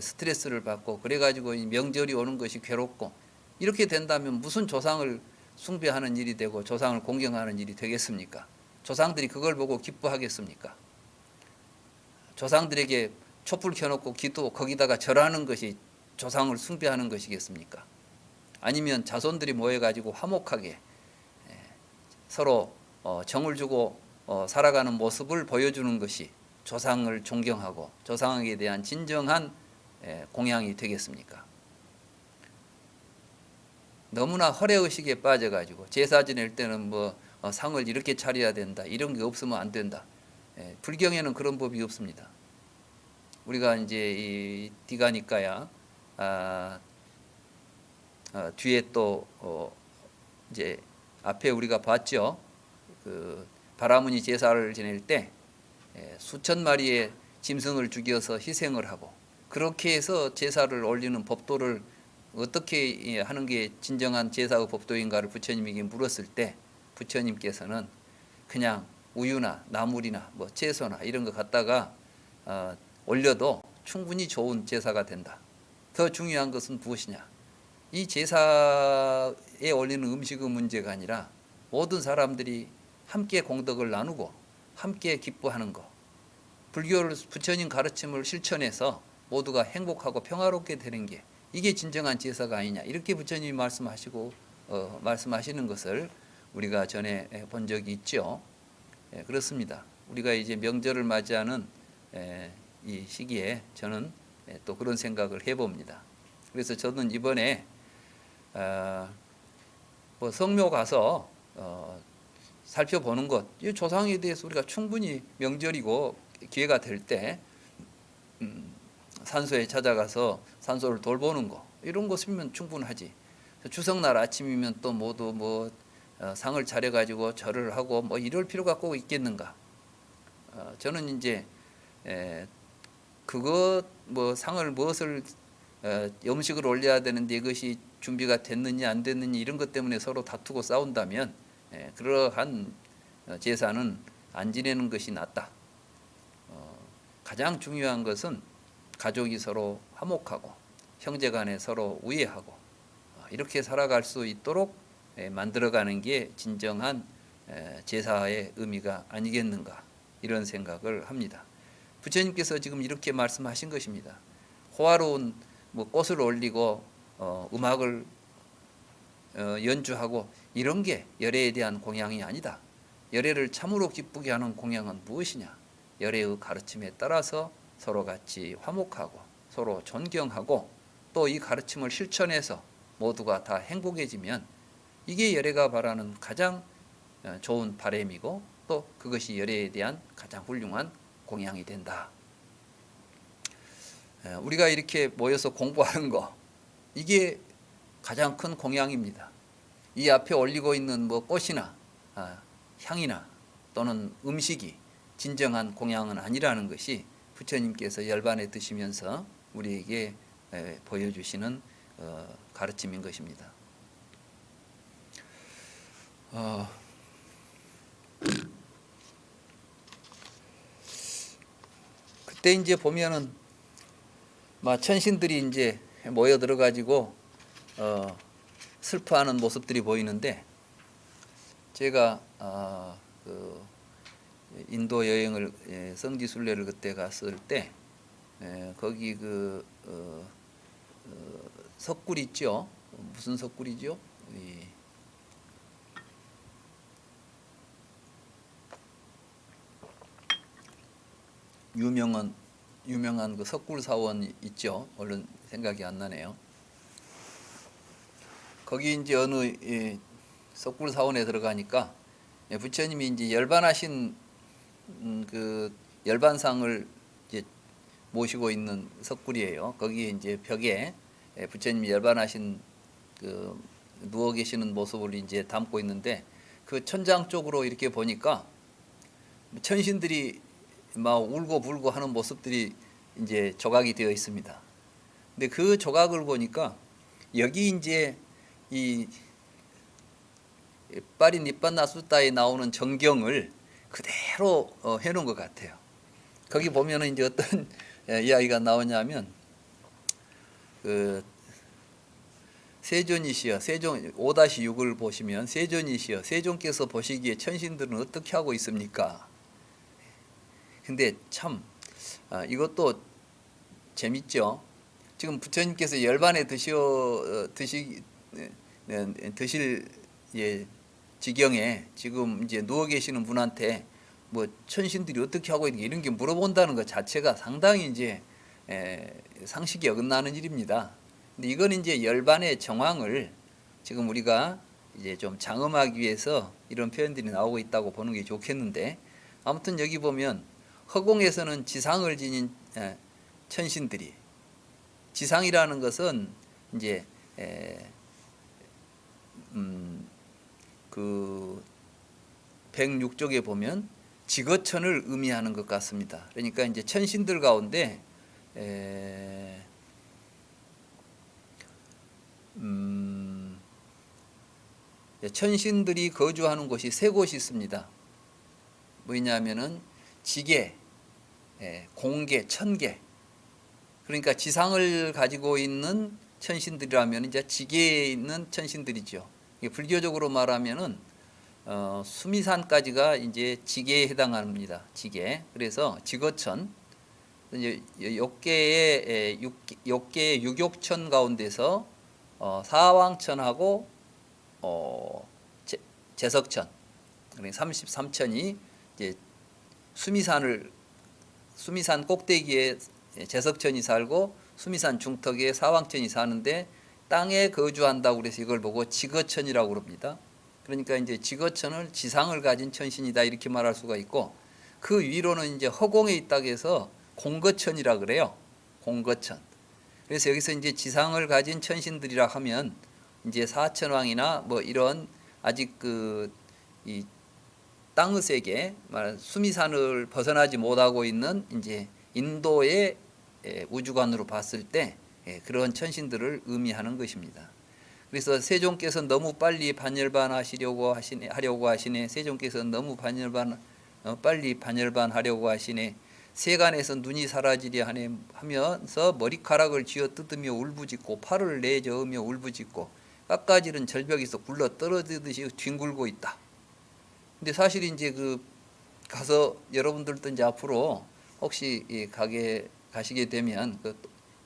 스트레스를 받고 그래가지고 명절이 오는 것이 괴롭고 이렇게 된다면 무슨 조상을 숭배하는 일이 되고 조상을 공경하는 일이 되겠습니까? 조상들이 그걸 보고 기뻐하겠습니까? 조상들에게 촛불 켜놓고 기도 거기다가 절하는 것이 조상을 숭배하는 것이겠습니까? 아니면 자손들이 모여가지고 화목하게 서로 정을 주고 살아가는 모습을 보여주는 것이 조상을 존경하고 조상에 대한 진정한 공양이 되겠습니까? 너무나 허례의식에 빠져가지고 제사 지낼 때는 뭐 상을 이렇게 차려야 된다, 이런 게 없으면 안 된다. 불경에는 그런 법이 없습니다. 우리가 이제 이 디가니까야 뒤에 또 이제 앞에 우리가 봤죠. 그 바라무니 제사를 지낼 때 수천 마리의 짐승을 죽여서 희생을 하고 그렇게 해서 제사를 올리는 법도를 어떻게 하는 게 진정한 제사의 법도인가를 부처님에게 물었을 때 부처님께서는 그냥 우유나 나물이나 뭐 채소나 이런 거 갖다가 올려도 충분히 좋은 제사가 된다. 더 중요한 것은 무엇이냐? 이 제사에 올리는 음식의 문제가 아니라 모든 사람들이 함께 공덕을 나누고 함께 기뻐하는 것. 불교를 부처님 가르침을 실천해서 모두가 행복하고 평화롭게 되는 게 이게 진정한 제사가 아니냐. 이렇게 부처님이 말씀하시고 말씀하시는 것을 우리가 전에 본 적이 있죠. 그렇습니다. 우리가 이제 명절을 맞이하는 이 시기에 저는 또 그런 생각을 해봅니다. 그래서 저는 이번에 뭐 성묘 가서 살펴보는 것, 이 조상에 대해서 우리가 충분히 명절이고 기회가 될 때 산소에 찾아가서 산소를 돌보는 거 이런 것이면 충분하지. 추석날 아침이면 또 모두 뭐 상을 차려가지고 절을 하고 뭐 이럴 필요가 꼭 있겠는가? 저는 이제 그것 뭐 상을 무엇을 음식을 올려야 되는데 이것이 준비가 됐느냐 안 됐느냐 이런 것 때문에 서로 다투고 싸운다면 그러한 제사는 안 지내는 것이 낫다. 가장 중요한 것은 가족이 서로 화목하고 형제간에 서로 우애하고 이렇게 살아갈 수 있도록 만들어가는 게 진정한 제사의 의미가 아니겠는가 이런 생각을 합니다. 부처님께서 지금 이렇게 말씀하신 것입니다. 호화로운 뭐 꽃을 올리고 음악을 연주하고 이런 게 열애에 대한 공양이 아니다. 열애를 참으로 기쁘게 하는 공양은 무엇이냐? 열애의 가르침에 따라서 서로 같이 화목하고 서로 존경하고 또 이 가르침을 실천해서 모두가 다 행복해지면 이게 열애가 바라는 가장 좋은 바람이고 또 그것이 열애에 대한 가장 훌륭한 공양이 된다. 우리가 이렇게 모여서 공부하는 거 이게 가장 큰 공양입니다. 이 앞에 올리고 있는 뭐 꽃이나 향이나 또는 음식이 진정한 공양은 아니라는 것이 부처님께서 열반에 드시면서 우리에게 보여주시는 가르침인 것입니다. 그때 이제 보면은 천신들이 이제 모여 들어가지고 슬퍼하는 모습들이 보이는데 제가 그 인도 여행을 성지순례를 그때 갔을 때 거기 그 석굴 있죠. 무슨 석굴이죠? 유명한 그 석굴 사원 있죠. 얼른 생각이 안 나네요. 거기 이제 어느 석굴 사원에 들어가니까 부처님이 이제 열반하신 그 열반상을 이제 모시고 있는 석굴이에요. 거기에 이제 벽에 부처님이 열반하신 그 누워 계시는 모습을 이제 담고 있는데 그 천장 쪽으로 이렇게 보니까 천신들이 막 울고 불고 하는 모습들이 이제 조각이 되어 있습니다. 근데 그 조각을 보니까 여기 이제 이 빠리 니빤 나수다에 나오는 정경을 그대로 해놓은 것 같아요. 거기 보면은 이제 어떤 이야기가 나오냐면 그 세존이시여 세종 5-6을 보시면 세존이시여 세종께서 보시기에 천신들은 어떻게 하고 있습니까? 근데 참 이것도 재밌죠. 지금 부처님께서 열반에 드실 지경에 지금 이제 누워 계시는 분한테 뭐 천신들이 어떻게 하고 있는 게 이런 게 물어본다는 것 자체가 상당히 이제 상식이 어긋나는 일입니다. 근데 이건 이제 열반의 정황을 지금 우리가 이제 좀 장엄하기 위해서 이런 표현들이 나오고 있다고 보는 게 좋겠는데, 아무튼 여기 보면 허공에서는 지상을 지닌 천신들이, 지상이라는 것은 이제 그 106쪽에 보면 지거천을 의미하는 것 같습니다. 그러니까 이제 천신들 가운데 천신들이 거주하는 곳이 세 곳이 있습니다. 뭐냐면은 지계, 공계, 천계. 그러니까 지상을 가지고 있는 천신들이라면 이제 지계에 있는 천신들이죠. 불교적으로 말하면은 수미산까지가 이제 지계에 해당합니다. 지계. 그래서 지거천, 이제 욕계의 육욕천 가운데서 사왕천하고 제석천, 그러니까 33천이 이제 수미산 꼭대기에 제석천이 살고 수미산 중턱에 사왕천이 사는데 땅에 거주한다고 그래서 이걸 보고 지거천이라고 그럽니다. 그러니까 이제 지거천을 지상을 가진 천신이다 이렇게 말할 수가 있고, 그 위로는 이제 허공에 있다고 해서 공거천이라 그래요. 공거천. 그래서 여기서 이제 지상을 가진 천신들이라 하면 이제 사천왕이나 뭐 이런 아직 이 땅의 세계, 수미산을 벗어나지 못하고 있는 이제 인도의 우주관으로 봤을 때 그런 천신들을 의미하는 것입니다. 그래서 세종께서 너무 빨리 하려고 하시네. 세종께서 너무 빨리 반열반하려고 하시네. 세간에서 눈이 사라지려 하면서 머리카락을 쥐어 뜯으며 울부짖고 팔을 내저으며 울부짖고 깎아지른 절벽에서 굴러 떨어지듯이 뒹굴고 있다. 근데 사실 이제 가서 여러분들도 이제 앞으로 혹시 가게 가시게 되면 그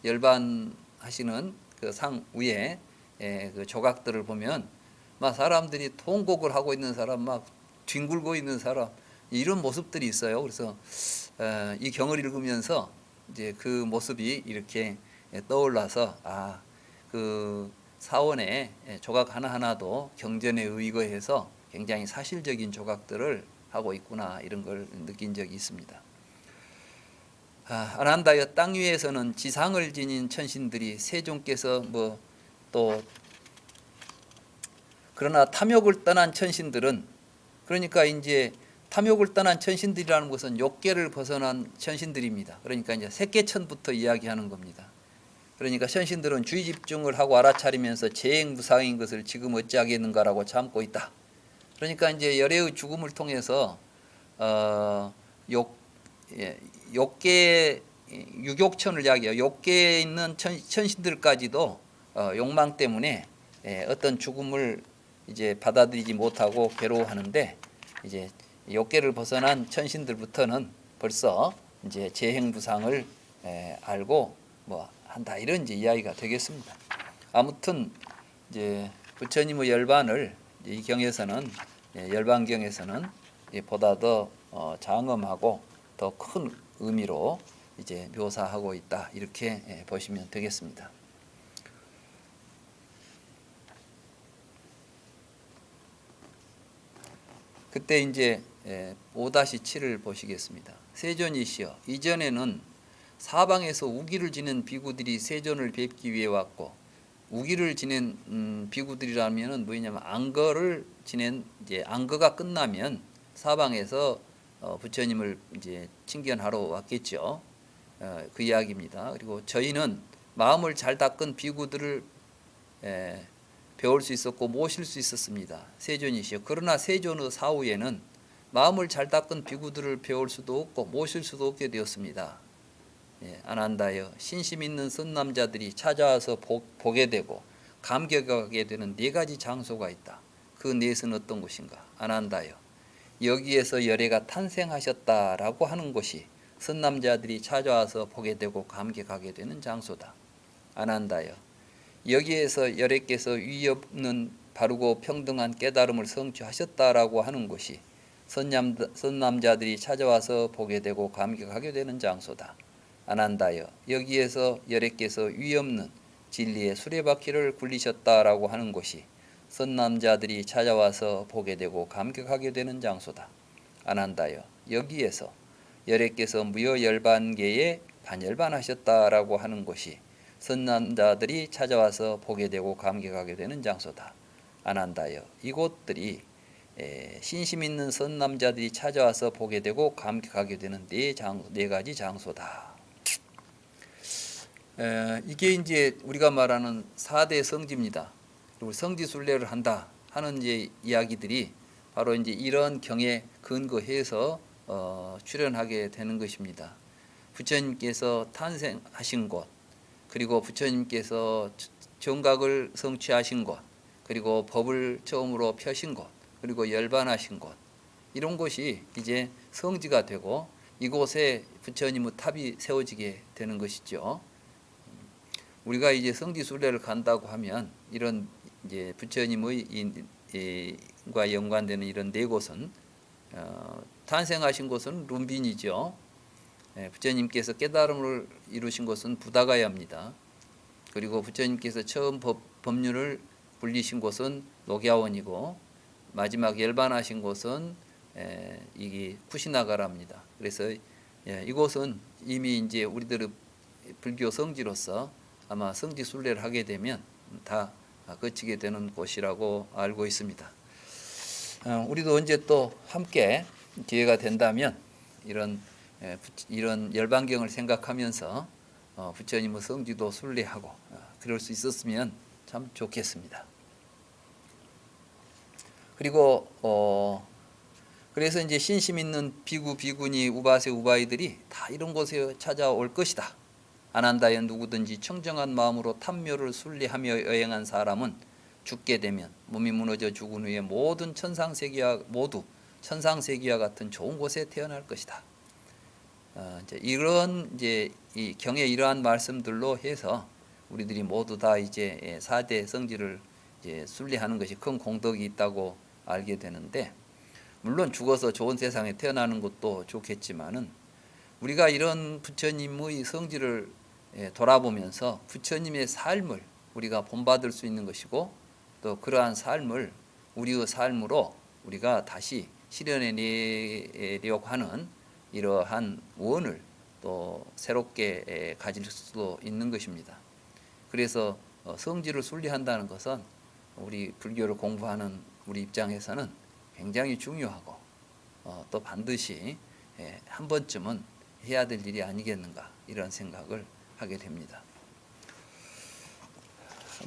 열반하시는 그 상 위에 그 조각들을 보면 막 사람들이 통곡을 하고 있는 사람, 막 뒹굴고 있는 사람, 이런 모습들이 있어요. 그래서 이 경을 읽으면서 이제 그 모습이 이렇게 떠올라서 그 사원의 조각 하나하나도 경전에 의거해서 굉장히 사실적인 조각들을 하고 있구나 이런 걸 느낀 적이 있습니다. 아난다여 땅 위에서는 지상을 지닌 천신들이 세종께서 또 그러나 탐욕을 떠난 천신들은, 그러니까 이제 탐욕을 떠난 천신들이라는 것은 욕계를 벗어난 천신들입니다. 그러니까 이제 색계천부터 이야기하는 겁니다. 그러니까 천신들은 주의 집중을 하고 알아차리면서 재행무상인 것을 지금 어찌하겠는가라고 참고 있다. 그러니까 이제 열애의 죽음을 통해서 욕계 유욕천을 이야기해요. 욕계에 있는 천신들까지도 욕망 때문에 어떤 죽음을 이제 받아들이지 못하고 괴로워하는데, 이제 욕계를 벗어난 천신들부터는 벌써 이제 재행부상을 알고 한다 이런 이제 이야기가 되겠습니다. 아무튼 이제 부처님의 열반을 이 경에서는 열반경에서는 보다 더 장엄하고 더 큰 의미로 이제 묘사하고 있다 이렇게 보시면 되겠습니다. 그때 이제 5-7을 보시겠습니다. 세존이시여, 이전에는 사방에서 우기를 지낸 비구들이 세존을 뵙기 위해 왔고, 우기를 지낸 비구들이라면은 뭐냐면 안거를 지낸, 이제 안거가 끝나면 사방에서 부처님을 이제 친견하러 왔겠죠. 그 이야기입니다. 그리고 저희는 마음을 잘 닦은 비구들을 배울 수 있었고 모실 수 있었습니다. 세존이시여. 그러나 세존의 사후에는 마음을 잘 닦은 비구들을 배울 수도 없고 모실 수도 없게 되었습니다. 아난다여, 신심 있는 선남자들이 찾아와서 보게 되고 감격하게 되는 4가지 장소가 있다. 그 넷은 어떤 곳인가? 아난다여, 여기에서 열애가 탄생하셨다라고 하는 곳이 선남자들이 찾아와서 보게 되고 감격하게 되는 장소다. 아난다여, 여기에서 열애께서 위의 없는 바르고 평등한 깨달음을 성취하셨다라고 하는 곳이 선남자들이 찾아와서 보게 되고 감격하게 되는 장소다. 아난다여, 여기에서 열애께서 위의 없는 진리의 수레바퀴를 굴리셨다라고 하는 곳이 선남자들이 찾아와서 보게 되고 감격하게 되는 장소다. 아난다여, 여기에서 열애께서 무여열반계에 반열반하셨다라고 하는 곳이 선남자들이 찾아와서 보게 되고 감격하게 되는 장소다. 아난다여, 이곳들이 신심 있는 선남자들이 찾아와서 보게 되고 감격하게 되는 4가지 장소다. 이게 이제 우리가 말하는 4대 성지입니다. 그리고 성지순례를 한다 하는 이제 이야기들이 바로 이제 이런 경에 근거해서 출현하게 되는 것입니다. 부처님께서 탄생하신 곳, 그리고 부처님께서 정각을 성취하신 곳, 그리고 법을 처음으로 펴신 곳, 그리고 열반하신 곳, 이런 곳이 이제 성지가 되고 이곳에 부처님의 탑이 세워지게 되는 것이죠. 우리가 이제 성지순례를 간다고 하면 이런 이제 부처님의 과 연관되는 이런 4곳은 탄생하신 곳은 룸빈이죠. 부처님께서 깨달음을 이루신 곳은 부다가야입니다. 그리고 부처님께서 처음 법륜을 불리신 곳은 녹야원이고 마지막 열반하신 곳은 이게 쿠시나가라입니다. 그래서 이곳은 이미 이제 우리들의 불교 성지로서 아마 성지 순례를 하게 되면 다 거치게 되는 곳이라고 알고 있습니다. 우리도 언제 또 함께 기회가 된다면 이런 열반경을 생각하면서 부처님의 성지도 순례하고 그럴 수 있었으면 참 좋겠습니다. 그리고 그래서 이제 신심 있는 비구 비구니 우바세 우바이들이 다 이런 곳에 찾아올 것이다. 아난다여, 누구든지 청정한 마음으로 탐묘를 순례하며 여행한 사람은 죽게 되면 몸이 무너져 죽은 후에 모든 천상세계와 같은 좋은 곳에 태어날 것이다. 이런 이제 이 경에 이러한 말씀들로 해서 우리들이 모두 다 이제 4대 성지를 이제 순례하는 것이 큰 공덕이 있다고 알게 되는데, 물론 죽어서 좋은 세상에 태어나는 것도 좋겠지만은 우리가 이런 부처님의 성지를 돌아보면서 부처님의 삶을 우리가 본받을 수 있는 것이고, 또 그러한 삶을 우리의 삶으로 우리가 다시 실현해내려고 하는 이러한 원을 또 새롭게 가질 수도 있는 것입니다. 그래서 성지를 순례한다는 것은 우리 불교를 공부하는 우리 입장에서는 굉장히 중요하고 또 반드시 한 번쯤은 해야 될 일이 아니겠는가, 이런 생각을 하게 됩니다.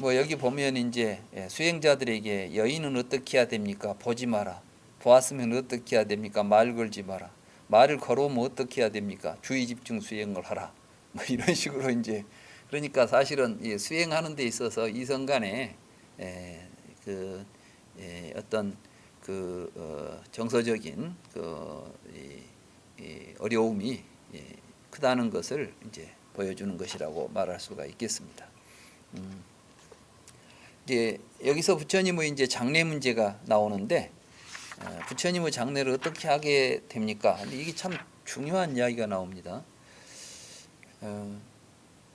여기 보면 이제 수행자들에게 여인은 어떻게 해야 됩니까? 보지 마라. 보았으면 어떻게 해야 됩니까? 말 걸지 마라. 말을 걸어오면 어떻게 해야 됩니까? 주의 집중 수행을 하라. 이런 식으로 이제, 그러니까 사실은 수행하는 데 있어서 이성간에 어떤 정서적인 어려움이 크다는 것을 이제 보여주는 것이라고 말할 수가 있겠습니다. 이제 여기서 부처님의 이제 장래 문제가 나오는데, 부처님의 장래를 어떻게 하게 됩니까? 근데 이게 참 중요한 이야기가 나옵니다.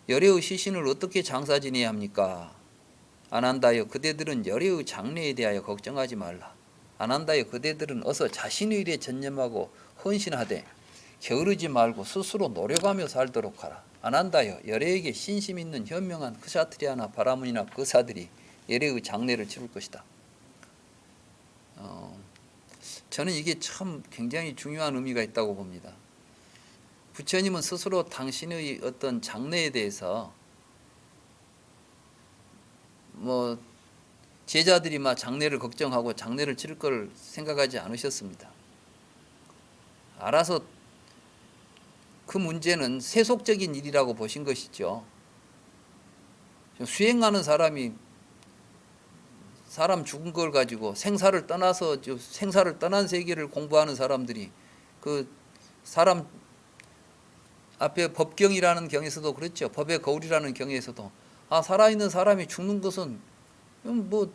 열애의 시신을 어떻게 장사 지내야 합니까? 아난다여, 그대들은 열애의 장래에 대하여 걱정하지 말라. 안 한다여 그대들은 어서 자신의 일에 전념하고 헌신하되 게으르지 말고 스스로 노력하며 살도록 하라. 안 한다여 열애에게 신심 있는 현명한 크샤트리아나 바라문이나 그사들이 열애의 장례를 치를 것이다. 저는 이게 참 굉장히 중요한 의미가 있다고 봅니다. 부처님은 스스로 당신의 어떤 장래에 대해서 뭐 제자들이 막 장래를 걱정하고 장래를 치를 걸 생각하지 않으셨습니다. 알아서 그 문제는 세속적인 일이라고 보신 것이죠. 수행하는 사람이 사람 죽은 걸 가지고 생사를 떠나서 생사를 떠난 세계를 공부하는 사람들이 그 사람 앞에 법경이라는 경에서도 그렇죠. 법의 거울이라는 경에서도 살아있는 사람이 죽는 것은 뭐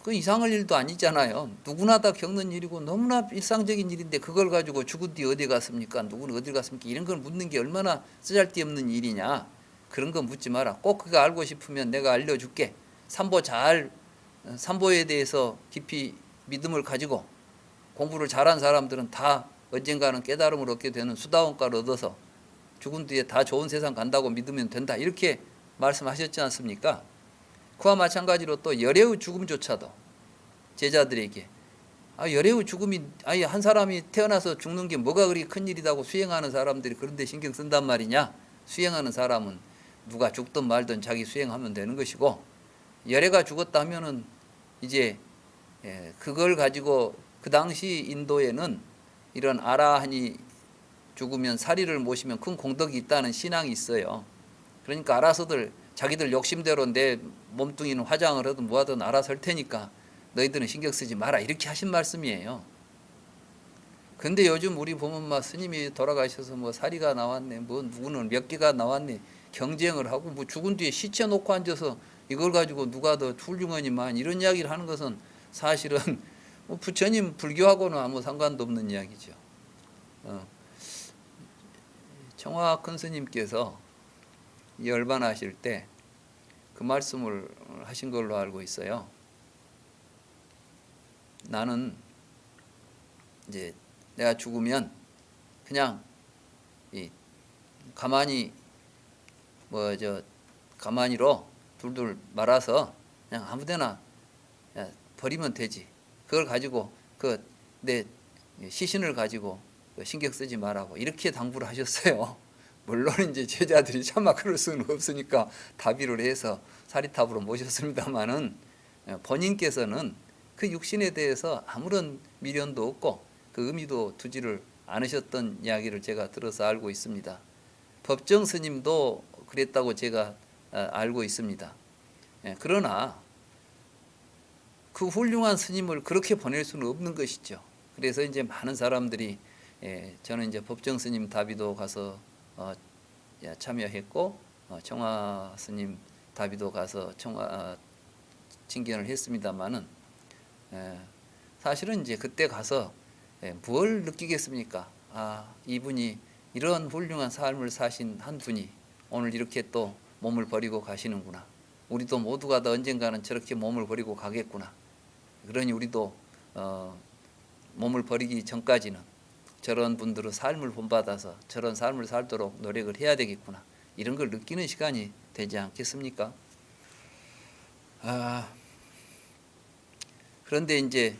그 이상할 일도 아니잖아요. 누구나 다 겪는 일이고 너무나 일상적인 일인데 그걸 가지고 죽은 뒤 어디 갔습니까? 누구는 어디 갔습니까? 이런 걸 묻는 게 얼마나 쓰잘데없는 일이냐. 그런 거 묻지 마라. 꼭 그거 알고 싶으면 내가 알려줄게. 삼보에 대해서 깊이 믿음을 가지고 공부를 잘한 사람들은 다 언젠가는 깨달음을 얻게 되는 수다원가를 얻어서 죽은 뒤에 다 좋은 세상 간다고 믿으면 된다. 이렇게 말씀하셨지 않습니까? 그와 마찬가지로 또 열애의 죽음조차도 제자들에게 열애의 죽음이 한 사람이 태어나서 죽는 게 뭐가 그리 큰일이라고 수행하는 사람들이 그런데 신경 쓴단 말이냐. 수행하는 사람은 누가 죽든 말든 자기 수행하면 되는 것이고 열애가 죽었다 하면은 이제 그걸 가지고 그 당시 인도에는 이런 아라한이 죽으면 사리를 모시면 큰 공덕이 있다는 신앙이 있어요. 그러니까 알아서들 자기들 욕심대로 내 몸뚱이는 화장을 하든 뭐하든 알아서 할 테니까 너희들은 신경 쓰지 마라 이렇게 하신 말씀이에요. 근데 요즘 우리 보면 막 스님이 돌아가셔서 뭐 사리가 나왔네, 뭐 누구는 몇 개가 나왔네 경쟁을 하고 뭐 죽은 뒤에 시체 놓고 앉아서 이걸 가지고 누가 더 훌륭하니만 이런 이야기를 하는 것은 사실은 뭐 부처님 불교하고는 아무 상관도 없는 이야기죠. 청화 큰 스님께서 열반하실 때 그 말씀을 하신 걸로 알고 있어요. 나는 이제 내가 죽으면 그냥 가만히 가만히로 둘둘 말아서 그냥 아무데나 버리면 되지. 그걸 가지고 내 시신을 가지고 신경 쓰지 말라고 이렇게 당부를 하셨어요. 물론 이제 제자들이 차마 그럴 수는 없으니까 다비를 해서 사리탑으로 모셨습니다마는 본인께서는 그 육신에 대해서 아무런 미련도 없고 그 의미도 두지를 않으셨던 이야기를 제가 들어서 알고 있습니다. 법정 스님도 그랬다고 제가 알고 있습니다. 그러나 그 훌륭한 스님을 그렇게 보낼 수는 없는 것이죠. 그래서 이제 많은 사람들이 저는 이제 법정 스님 다비도 가서 참여했고 청화 스님 다비도 가서 친견을 했습니다마는 사실은 이제 그때 가서 뭘 느끼겠습니까? 이분이 이런 훌륭한 삶을 사신 한 분이 오늘 이렇게 또 몸을 버리고 가시는구나. 우리도 모두가 다 언젠가는 저렇게 몸을 버리고 가겠구나. 그러니 우리도 몸을 버리기 전까지는 저런 분들은 삶을 본받아서 저런 삶을 살도록 노력을 해야 되겠구나. 이런 걸 느끼는 시간이 되지 않겠습니까? 그런데 이제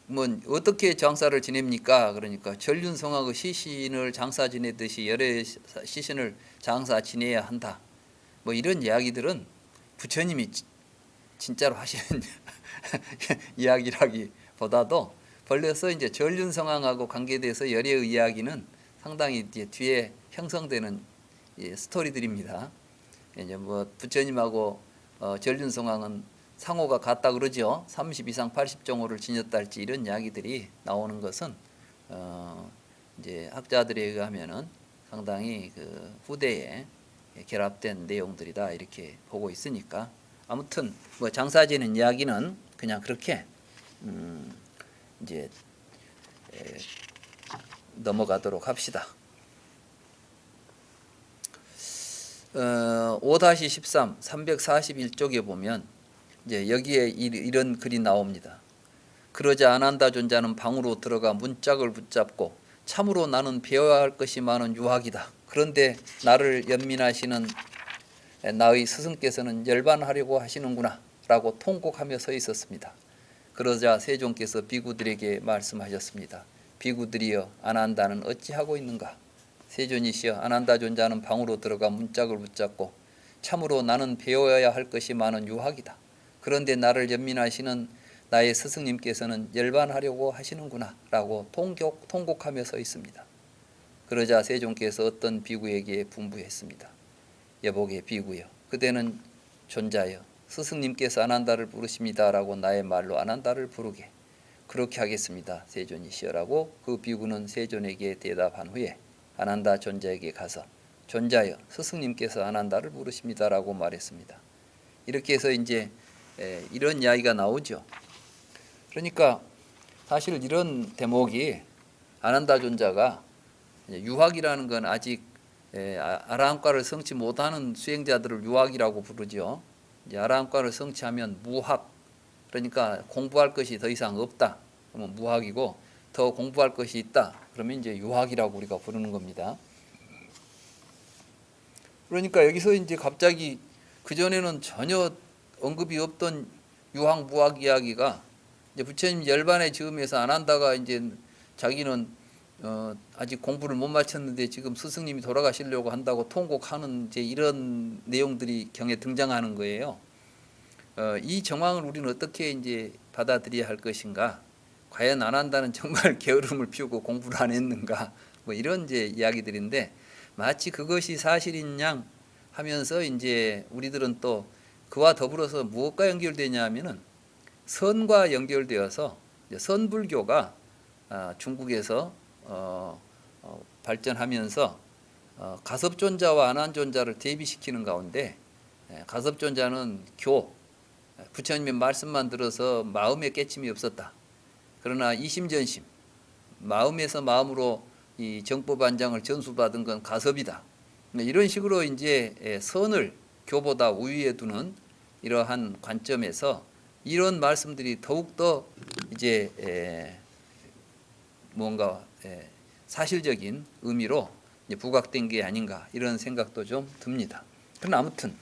뭐 어떻게 장사를 지냅니까? 그러니까 전륜성하고 시신을 장사 지내듯이 열애 시신을 장사 지내야 한다. 뭐 이런 이야기들은 부처님이 진짜로 하시는 이야기라기보다도 벌려서 이제 전륜성황하고 관계돼서 열애의 이야기는 상당히 이제 뒤에 형성되는 스토리들입니다. 이제 뭐 부처님하고 전륜성황은 상호가 같다 그러죠. 30 이상 80정호를 지녔다 할지 이런 이야기들이 나오는 것은 이제 학자들에 의하면은 상당히 그 후대에 결합된 내용들이다 이렇게 보고 있으니까 아무튼 뭐 장사 지는 이야기는 그냥 그렇게 이제 넘어가도록 합시다. 5-13 341쪽에 보면 이제 여기에 이런 글이 나옵니다. 그러자 안한다 존자는 방으로 들어가 문짝을 붙잡고 참으로 나는 배워야 할 것이 많은 유학이다. 그런데 나를 연민하시는 나의 스승께서는 열반하려고 하시는구나 라고 통곡하며 서 있었습니다. 그러자 세존께서 비구들에게 말씀하셨습니다. 비구들이여 안한다는 어찌하고 있는가? 세존이시여 안한다 존자는 방으로 들어가 문짝을 붙잡고 참으로 나는 배워야 할 것이 많은 유학이다. 그런데 나를 연민하시는 나의 스승님께서는 열반하려고 하시는구나 라고 통곡하며 서 있습니다. 그러자 세존께서 어떤 비구에게 분부했습니다. 여보게 비구여, 그대는 존자여 스승님께서 안한다를 부르십니다 라고 나의 말로 안한다를 부르게. 그렇게 하겠습니다 세존이시여 라고 그 비구는 세존에게 대답한 후에 안한다 존자에게 가서 존자여 스승님께서 안한다를 부르십니다 라고 말했습니다. 이렇게 해서 이제 이런 이야기가 나오죠. 그러니까 사실 이런 대목이 안한다 존자가 유학이라는 건 아직 아라함과를 성취 못하는 수행자들을 유학이라고 부르죠. 이제 아라함과를 성취하면 무학, 그러니까 공부할 것이 더 이상 없다. 그러면 무학이고 더 공부할 것이 있다. 그러면 이제 유학이라고 우리가 부르는 겁니다. 그러니까 여기서 이제 갑자기 그전에는 전혀 언급이 없던 유학 무학 이야기가 이제 부처님 열반의 즈음에서 안한다가 이제 자기는 아직 공부를 못 마쳤는데 지금 스승님이 돌아가시려고 한다고 통곡하는 이제 이런 내용들이 경에 등장하는 거예요. 이 정황을 우리는 어떻게 이제 받아들여야 할 것인가? 과연 안한다는 정말 게으름을 피우고 공부를 안 했는가? 뭐 이런 이제 이야기들인데 마치 그것이 사실인 양 하면서 이제 우리들은 또 그와 더불어서 무엇과 연결되냐면은 선과 연결되어서 선불교가 중국에서 발전하면서 가섭존자와 안한존자를 대비시키는 가운데 가섭존자는 부처님의 말씀만 들어서 마음에 깨침이 없었다. 그러나 이심전심 마음에서 마음으로 이 정법안장을 전수받은 건 가섭이다. 이런 식으로 이제 선을 교보다 우위에 두는 이러한 관점에서 이런 말씀들이 더욱더 이제 뭔가 사실적인 의미로 부각된 게 아닌가 이런 생각도 좀 듭니다. 그러나 아무튼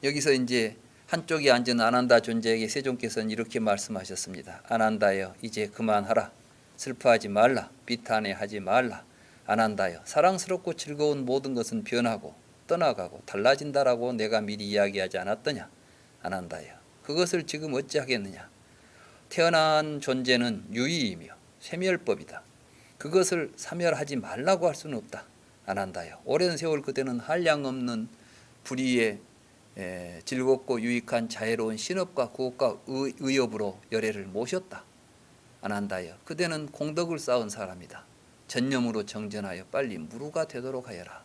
여기서 이제 한쪽에 앉은 안한다 존재에게 세존께서는 이렇게 말씀하셨습니다. 안한다여 이제 그만하라. 슬퍼하지 말라. 비탄해하지 말라. 안한다여 사랑스럽고 즐거운 모든 것은 변하고 떠나가고 달라진다라고 내가 미리 이야기하지 않았더냐. 안한다여 그것을 지금 어찌하겠느냐. 태어난 존재는 유의이며 쇠멸법이다. 그것을 사멸하지 말라고 할 수는 없다. 안한다여 오랜 세월 그대는 한량없는 불의에 즐겁고 유익한 자애로운 신업과 구업과 의업으로 열애를 모셨다. 안한다여 그대는 공덕을 쌓은 사람이다. 전념으로 정전하여 빨리 무루가 되도록 하여라.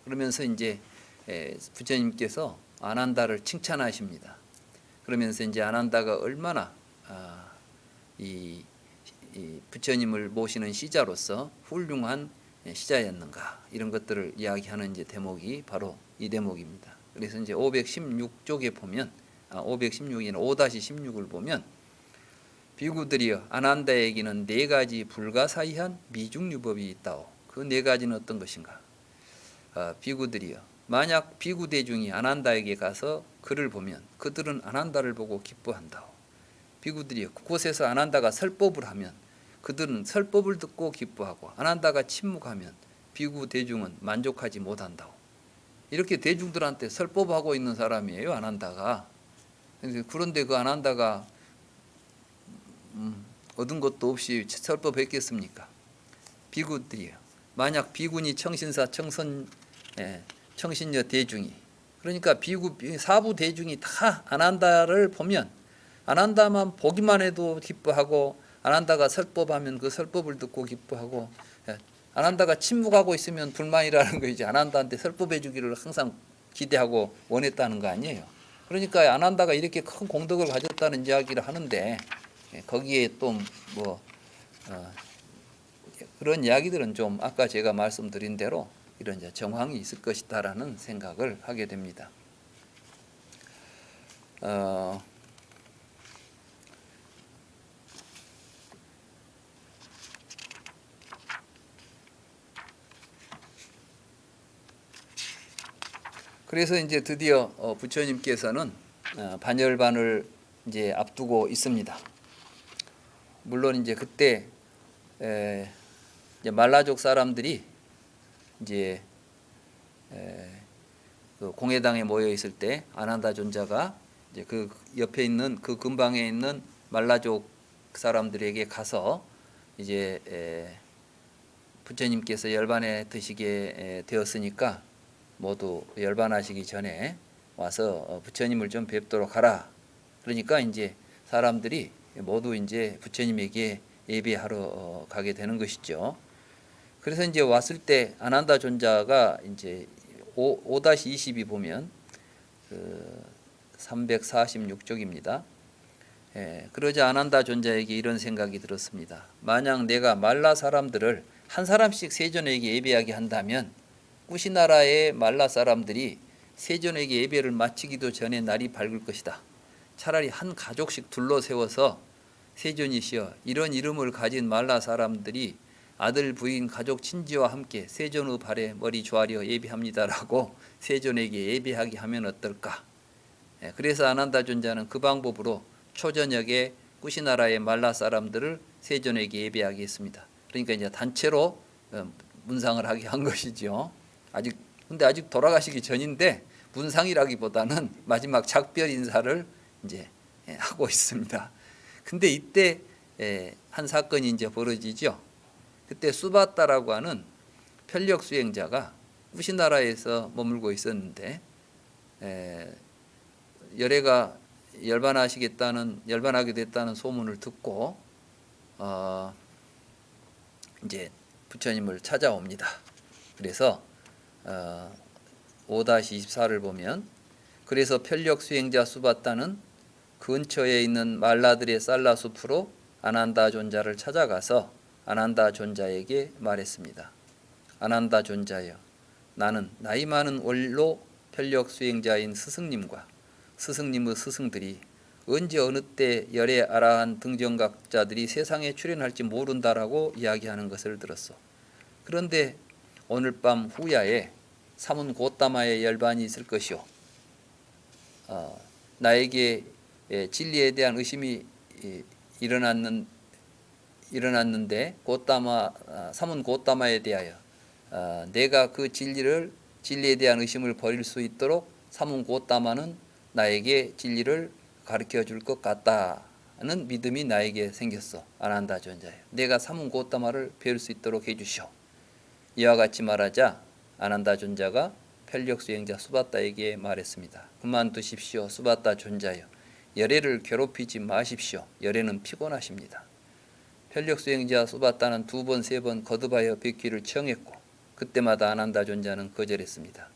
그러면서 이제 부처님께서 안한다를 칭찬하십니다. 그러면서 이제 안한다가 얼마나 이 부처님을 모시는 시자로서 훌륭한 시자였는가 이런 것들을 이야기하는 이제 대목이 바로 이 대목입니다. 그래서 이제 516쪽에 보면 516이나 5-16을 보면 비구들이여 안한다에게는 네 가지 불가사의한 미중유법이 있다오. 그 네 가지는 어떤 것인가? 비구들이여 만약 비구 대중이 안한다에게 가서 그를 보면 그들은 안한다를 보고 기뻐한다오. 비구들이여 그곳에서 안한다가 설법을 하면 그들은 설법을 듣고 기뻐하고 안한다가 침묵하면 비구 대중은 만족하지 못한다오. 이렇게 대중들한테 설법하고 있는 사람이에요 안한다가. 그런데 그 안한다가 얻은 것도 없이 설법했겠습니까? 비구들이요. 만약 비군이 청신사 청신녀 대중이 그러니까 비구 사부 대중이 다 안한다를 보면 안한다만 보기만 해도 기뻐하고 안한다가 설법하면 그 설법을 듣고 기뻐하고 안한다가 침묵하고 있으면 불만이라는 거이지 안한다한테 설법해 주기를 항상 기대하고 원했다는 거 아니에요. 그러니까 안한다가 이렇게 큰 공덕을 가졌다는 이야기를 하는데 거기에 또 뭐 그런 이야기들은 좀 아까 제가 말씀드린 대로 이런 정황이 있을 것이다라는 생각을 하게 됩니다. 그래서 이제 드디어 부처님께서는 반열반을 이제 앞두고 있습니다. 물론 이제 그때 이제 말라족 사람들이 이제 그 공회당에 모여 있을 때 아난다 존자가 이제 그 옆에 있는 그 근방에 있는 말라족 사람들에게 가서 이제 부처님께서 열반에 드시게 되었으니까 모두 열반하시기 전에 와서 부처님을 좀 뵙도록 하라. 그러니까 이제 사람들이 모두 이제 부처님에게 예배하러 가게 되는 것이죠. 그래서 이제 왔을 때 아난다 존자가 이제 5-20이 보면 그 346쪽입니다. 그러자 아난다 존자에게 이런 생각이 들었습니다. 만약 내가 말라 사람들을 한 사람씩 세존에게 예배하게 한다면 꾸시나라의 말라 사람들이 세존에게 예배를 마치기도 전에 날이 밝을 것이다. 차라리 한 가족씩 둘러 세워서 세존이시여 이런 이름을 가진 말라 사람들이 아들, 부인, 가족, 친지와 함께 세존의 발에 머리 조아려 예배합니다라고 세존에게 예배하게 하면 어떨까? 그래서 아난다 존자는 그 방법으로 초저녁에 꾸시나라의 말라 사람들을 세존에게 예배하게 했습니다. 그러니까 이제 단체로 문상을 하게 한 것이죠. 근데 아직 돌아가시기 전인데 문상이라기보다는 마지막 작별 인사를 이제 하고 있습니다. 근데 이때 한 사건이 이제 벌어지죠. 그때 수바따라고 하는 편력 수행자가 꾸시나라에서 머물고 있었는데 열애가 열반하게 됐다는 소문을 듣고 이제 부처님을 찾아옵니다. 그래서 5-24를 보면 그래서 편력 수행자 수바따는 근처에 있는 말라들의 쌀라 숲으로 아난다 존자를 찾아가서 아난다 존자에게 말했습니다. 아난다 존자여, 나는 나이 많은 원로 편력 수행자인 스승님과 스승님의 스승들이 언제 어느 때 열애 아라한 등정각자들이 세상에 출현할지 모른다라고 이야기하는 것을 들었소. 그런데 오늘 밤 후야에 사문 고따마의 열반이 있을 것이오. 나에게 진리에 대한 의심이 일어났는데 사문 고따마에 대하여 내가 그 진리에 대한 의심을 버릴 수 있도록 사문 고따마는 나에게 진리를 가르쳐 줄 것 같다는 믿음이 나에게 생겼어. 아난다 존자여, 내가 사문 고따마를 배울 수 있도록 해주시오. 이와 같이 말하자 아난다 존자가 편력 수행자 수바따에게 말했습니다. 그만두십시오. 수바따 존자여, 열애를 괴롭히지 마십시오. 열애는 피곤하십니다. 편력 수행자 수바따는 2번, 3번 거듭하여 뵙기를 청했고 그때마다 아난다 존자는 거절했습니다.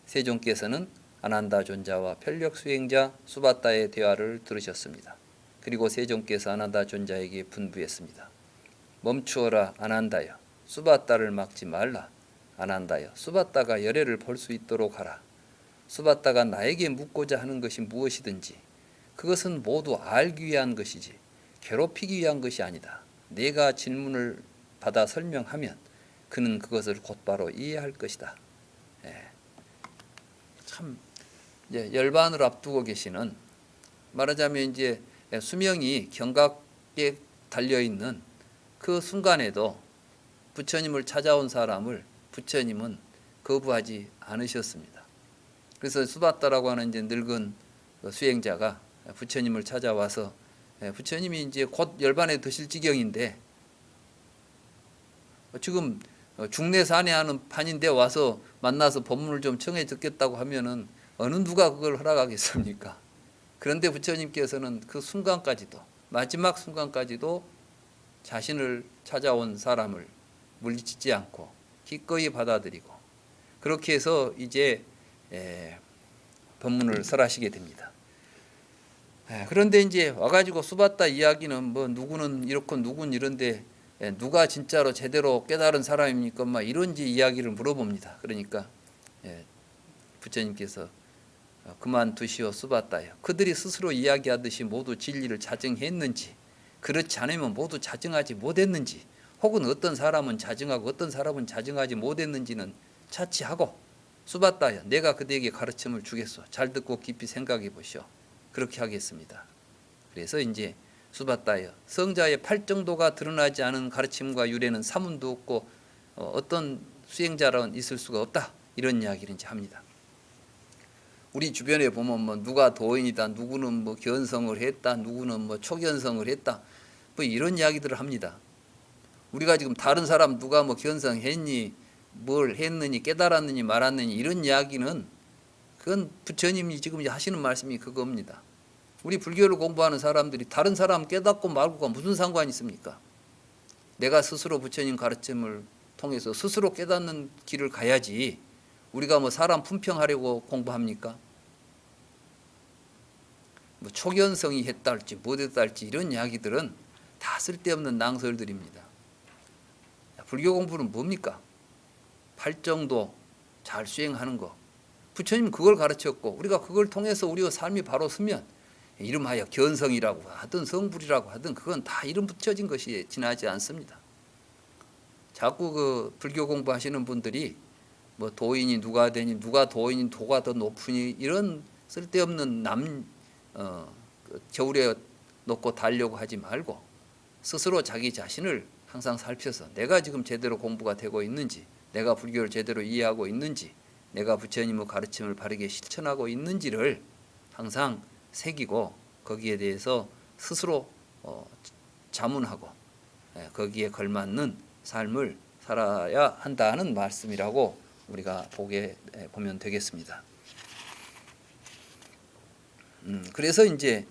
세존께서는 아난다 존자와 편력 수행자 수바따의 대화를 들으셨습니다. 그리고 세존께서 아난다 존자에게 분부했습니다. 멈추어라 아난다여, 수바따를 막지 말라. 아난다여, 수바따가 열애를 볼 수 있도록 하라. 수바따가 나에게 묻고자 하는 것이 무엇이든지 그것은 모두 알기 위한 것이지 괴롭히기 위한 것이 아니다. 내가 질문을 받아 설명하면 그는 그것을 곧바로 이해할 것이다. 참 이제 열반을 앞두고 계시는, 말하자면 이제 수명이 경각에 달려 있는 그 순간에도 부처님을 찾아온 사람을 부처님은 거부하지 않으셨습니다. 그래서 수바따라고 하는 이제 늙은 수행자가 부처님을 찾아와서 부처님이 이제 곧 열반에 드실 지경인데 지금 중내산해하는 판인데 와서 만나서 법문을 좀 청해 듣겠다고 하면은 어느 누가 그걸 허락하겠습니까? 그런데 부처님께서는 그 순간까지도, 마지막 순간까지도 자신을 찾아온 사람을 물리치지 않고 기꺼이 받아들이고 그렇게 해서 이제 법문을 설하시게 됩니다. 그런데 이제 와가지고 수바따 이야기는 뭐 누구는 이렇고 누구는 이런데 누가 진짜로 제대로 깨달은 사람입니까? 막 이런지 이야기를 물어봅니다. 그러니까 부처님께서 그만두시오 수바따여, 그들이 스스로 이야기하듯이 모두 진리를 자증했는지 그렇지 않으면 모두 자증하지 못했는지 혹은 어떤 사람은 자증하고 어떤 사람은 자증하지 못했는지는 차치하고 수바다여 내가 그대에게 가르침을 주겠소. 잘 듣고 깊이 생각해 보시오. 그렇게 하겠습니다. 그래서 이제 수바다여 성자의 팔정도가 드러나지 않은 가르침과 유래는 사문도 없고 어떤 수행자로는 있을 수가 없다. 이런 이야기를 이제 합니다. 우리 주변에 보면 뭐 누가 도인이다, 누구는 뭐 견성을 했다, 누구는 뭐 초견성을 했다, 뭐 이런 이야기들을 합니다. 우리가 지금 다른 사람 누가 뭐 견성했니, 뭘 했느니, 깨달았느니, 말았느니 이런 이야기는 그건 부처님이 지금 하시는 말씀이 그겁니다. 우리 불교를 공부하는 사람들이 다른 사람 깨닫고 말고가 무슨 상관이 있습니까? 내가 스스로 부처님 가르침을 통해서 스스로 깨닫는 길을 가야지 우리가 뭐 사람 품평하려고 공부합니까? 뭐 초견성이 했다 할지 못했다 할지 이런 이야기들은 다 쓸데없는 낭설들입니다. 불교 공부는 뭡니까? 팔정도 잘 수행하는 거. 부처님 그걸 가르쳤고 우리가 그걸 통해서 우리의 삶이 바로 서면 이름하여 견성이라고 하든 성불이라고 하든 그건 다 이름 붙여진 것이 지나지 않습니다. 자꾸 그 불교 공부하시는 분들이 뭐 도인이 누가 되니 누가 도인이 도가 더 높으니 이런 쓸데없는 겨울에 놓고 달려고 하지 말고 스스로 자기 자신을 항상 살펴서 내가 지금 제대로 공부가 되고 있는지, 내가 불교를 제대로 이해하고 있는지, 내가 부처님의 가르침을 바르게 실천하고 있는지를 항상 새기고 거기에 대해서 스스로 자문하고 거기에 걸맞는 삶을 살아야 한다는 말씀이라고 우리가 보면 되겠습니다. 그래서 이제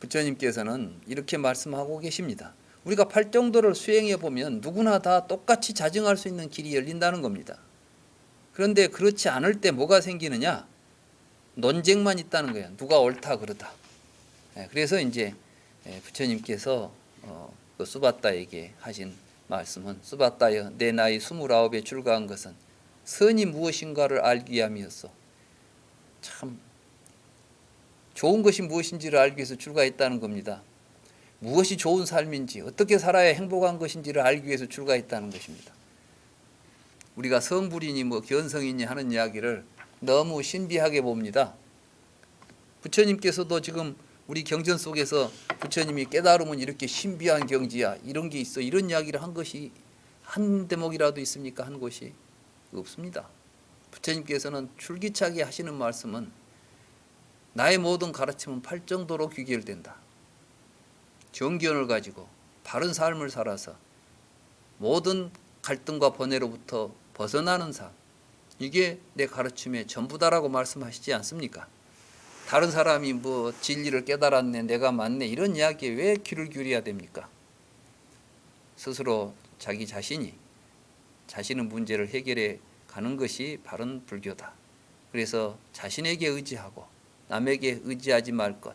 부처님께서는 이렇게 말씀하고 계십니다. 우리가 팔정도를 수행해 보면 누구나 다 똑같이 자증할 수 있는 길이 열린다는 겁니다. 그런데 그렇지 않을 때 뭐가 생기느냐? 논쟁만 있다는 거예요. 누가 옳다 그러다. 그래서 이제 부처님께서 그 수바다에게 하신 말씀은 수바다여 내 나이 29에 출가한 것은 선이 무엇인가를 알기 위함이었어. 참 좋은 것이 무엇인지를 알기 위해서 출가했다는 겁니다. 무엇이 좋은 삶인지 어떻게 살아야 행복한 것인지를 알기 위해서 출가했다는 것입니다. 우리가 성불이니 뭐 견성이니 하는 이야기를 너무 신비하게 봅니다. 부처님께서도 지금 우리 경전 속에서 부처님이 깨달으면 이렇게 신비한 경지야 이런 게 있어 이런 이야기를 한 것이 한 대목이라도 있습니까? 한 곳이 없습니다. 부처님께서는 줄기차게 하시는 말씀은 나의 모든 가르침은 팔정도로 귀결된다. 정견을 가지고 바른 삶을 살아서 모든 갈등과 번뇌로부터 벗어나는 삶, 이게 내 가르침의 전부다라고 말씀하시지 않습니까? 다른 사람이 뭐 진리를 깨달았네, 내가 맞네 이런 이야기에 왜 귀를 기울여야 됩니까? 스스로 자기 자신이 자신의 문제를 해결해 가는 것이 바른 불교다. 그래서 자신에게 의지하고 남에게 의지하지 말 것,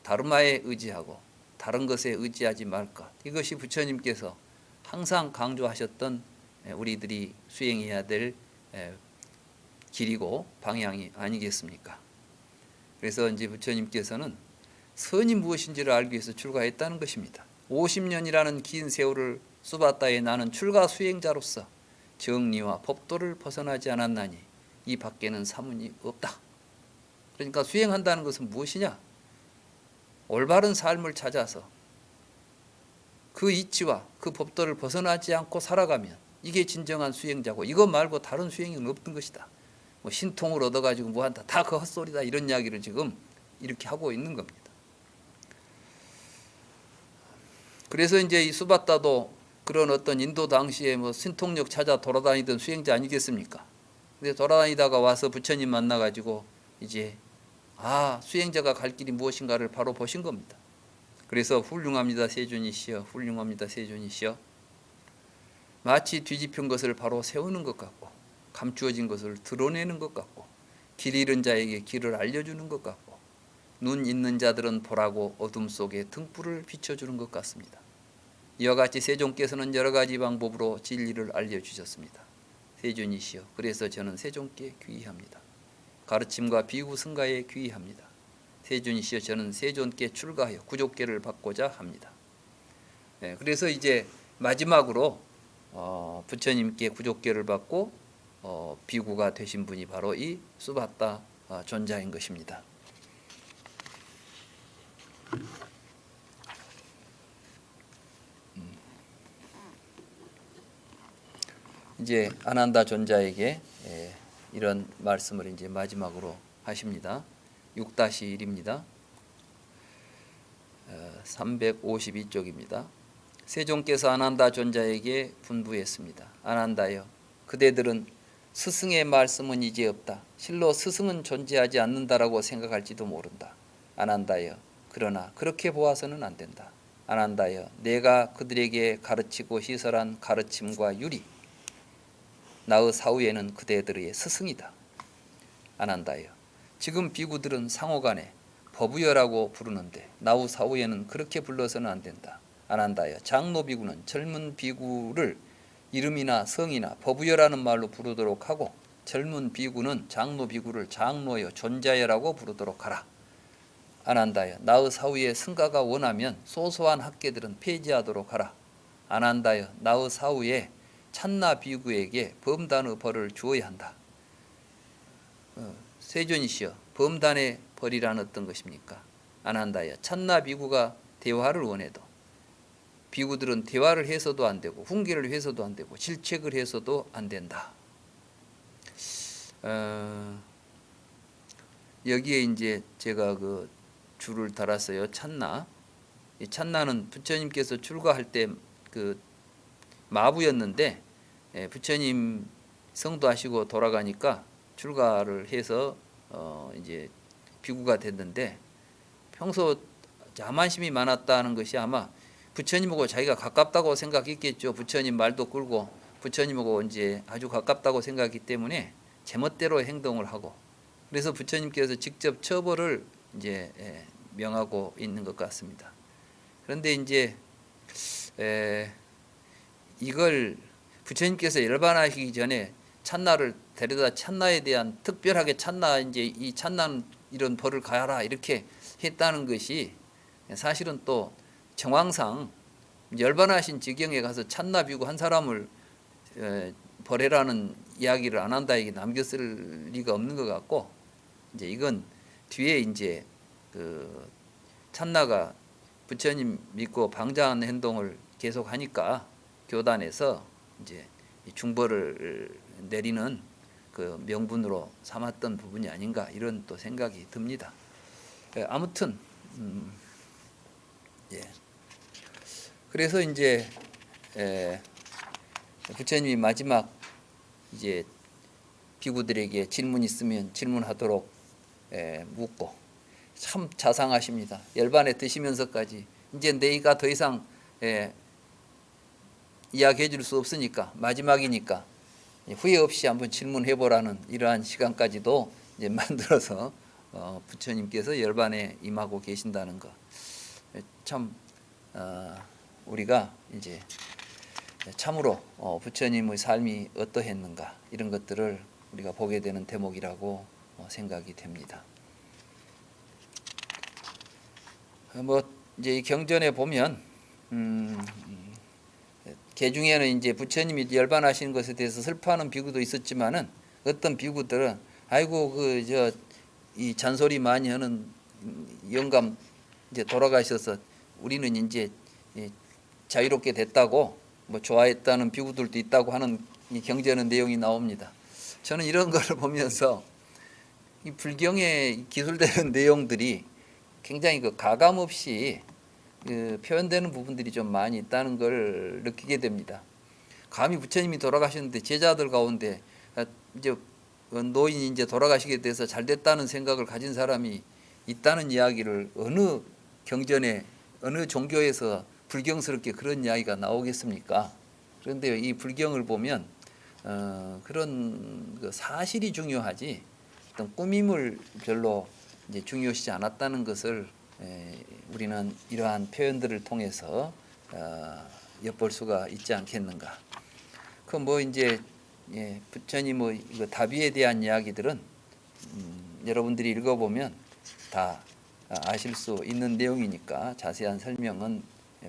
다르마에 의지하고 다른 것에 의지하지 말 것, 이것이 부처님께서 항상 강조하셨던 우리들이 수행해야 될 길이고 방향이 아니겠습니까? 그래서 이제 부처님께서는 선이 무엇인지를 알기 위해서 출가했다는 것입니다. 50년이라는 긴 세월을 수바다에 나는 출가 수행자로서 정리와 법도를 벗어나지 않았나니 이 밖에는 사문이 없다. 그러니까 수행한다는 것은 무엇이냐? 올바른 삶을 찾아서 그 이치와 그 법도를 벗어나지 않고 살아가면 이게 진정한 수행자고 이것 말고 다른 수행은 없는 것이다. 뭐 신통을 얻어가지고 뭐한다 다 그 헛소리다 이런 이야기를 지금 이렇게 하고 있는 겁니다. 그래서 이제 이 수바다도 그런 어떤 인도 당시에 뭐 신통력 찾아 돌아다니던 수행자 아니겠습니까? 근데 돌아다니다가 와서 부처님 만나가지고 이제 수행자가 갈 길이 무엇인가를 바로 보신 겁니다. 그래서 훌륭합니다 세존이시여, 훌륭합니다 세존이시여. 마치 뒤집힌 것을 바로 세우는 것 같고 감추어진 것을 드러내는 것 같고 길 잃은 자에게 길을 알려주는 것 같고 눈 있는 자들은 보라고 어둠 속에 등불을 비춰주는 것 같습니다. 이와 같이 세존께서는 여러 가지 방법으로 진리를 알려주셨습니다. 세존이시여, 그래서 저는 세존께 귀의합니다. 가르침과 비구 승가에 귀의합니다. 세존이시여, 저는 세존께 출가하여 구족계를 받고자 합니다. 그래서 이제 마지막으로 부처님께 구족계를 받고 비구가 되신 분이 바로 이 수바타 존자인 것입니다. 이제 아난다 존자에게 이런 말씀을 이제 마지막으로 하십니다. 6-1입니다. 352쪽입니다. 세종께서 아난다 존자에게 분부했습니다. 아난다여, 그대들은 스승의 말씀은 이제 없다. 실로 스승은 존재하지 않는다라고 생각할지도 모른다. 아난다여, 그러나 그렇게 보아서는 안 된다. 아난다여, 내가 그들에게 가르치고 시설한 가르침과 유리, 나의 사후에는 그대들의 스승이다. 아난다여, 지금 비구들은 상호간에 법우여라고 부르는데 나후 사후에는 그렇게 불러서는 안 된다. 아난다여, 장로 비구는 젊은 비구를 이름이나 성이나 법우여라는 말로 부르도록 하고 젊은 비구는 장로 비구를 장로여 존자여라고 부르도록 하라. 아난다여, 나의 사후에 승가가 원하면 소소한 학계들은 폐지하도록 하라. 아난다여, 나의 사후에 찬나 비구에게 범단의 벌을 주어야 한다. 세존이시여, 범단의 벌이란 어떤 것입니까? 아난다여, 찬나 비구가 대화를 원해도 비구들은 대화를 해서도 안 되고 훈계를 해서도 안 되고 질책을 해서도 안 된다. 여기에 이제 제가 그 줄을 달았어요. 찬나. 이 찬나는 부처님께서 출가할 때 그 마부였는데 부처님 성도하시고 돌아가니까 출가를 해서 이제 비구가 됐는데 평소 자만심이 많았다는 것이 아마 부처님하고 자기가 가깝다고 생각했겠죠. 부처님 말도 끌고 부처님하고 이제 아주 가깝다고 생각했기 때문에 제멋대로 행동을 하고 그래서 부처님께서 직접 처벌을 이제 명하고 있는 것 같습니다. 그런데 이제 이걸 부처님께서 열반하시기 전에 찬나를 데려다 찬나에 대한 특별하게 찬나 이제 이 찬나는 이런 벌을 가야라 이렇게 했다는 것이 사실은 또 정황상 열반하신 지경에 가서 찬나 비구 한 사람을 벌해라는 이야기를 아난다에게 남겼을 리가 없는 것 같고 이제 이건 뒤에 이제 그 찬나가 부처님 믿고 방자한 행동을 계속하니까 교단에서 이제 중벌을 내리는 그 명분으로 삼았던 부분이 아닌가 이런 또 생각이 듭니다. 아무튼 그래서 이제 부처님이 마지막 이제 비구들에게 질문 있으면 질문하도록 묻고 참 자상하십니다. 열반에 드시면서까지 이제 내가 더 이상 이야기해 줄 수 없으니까 마지막이니까 후회 없이 한번 질문해 보라는 이러한 시간까지도 이제 만들어서 부처님께서 열반에 임하고 계신다는 거 참 우리가 이제 참으로 부처님의 삶이 어떠했는가 이런 것들을 우리가 보게 되는 대목이라고 생각이 됩니다. 뭐 이제 이 경전에 보면 개중에는 이제 부처님이 열반하시는 것에 대해서 슬퍼하는 비구도 있었지만은 어떤 비구들은 아이고 그 이 잔소리 많이 하는 영감 이제 돌아가셔서 우리는 이제 자유롭게 됐다고 뭐 좋아했다는 비구들도 있다고 하는 이 경전의 내용이 나옵니다. 저는 이런 걸 보면서 이 불경에 기술되는 내용들이 굉장히 그 가감 없이 그 표현되는 부분들이 좀 많이 있다는 걸 느끼게 됩니다. 감히 부처님이 돌아가셨는데 제자들 가운데 이제 노인이 이제 돌아가시게 돼서 잘 됐다는 생각을 가진 사람이 있다는 이야기를 어느 경전에 어느 종교에서 불경스럽게 그런 이야기가 나오겠습니까? 그런데 이 불경을 보면 그런 그 사실이 중요하지 어떤 꾸밈을 별로 이제 중요시지 않았다는 것을 우리는 이러한 표현들을 통해서 엿볼 수가 있지 않겠는가. 그 뭐 이제 부처님의 이거 다비에 대한 이야기들은 여러분들이 읽어보면 다 아실 수 있는 내용이니까 자세한 설명은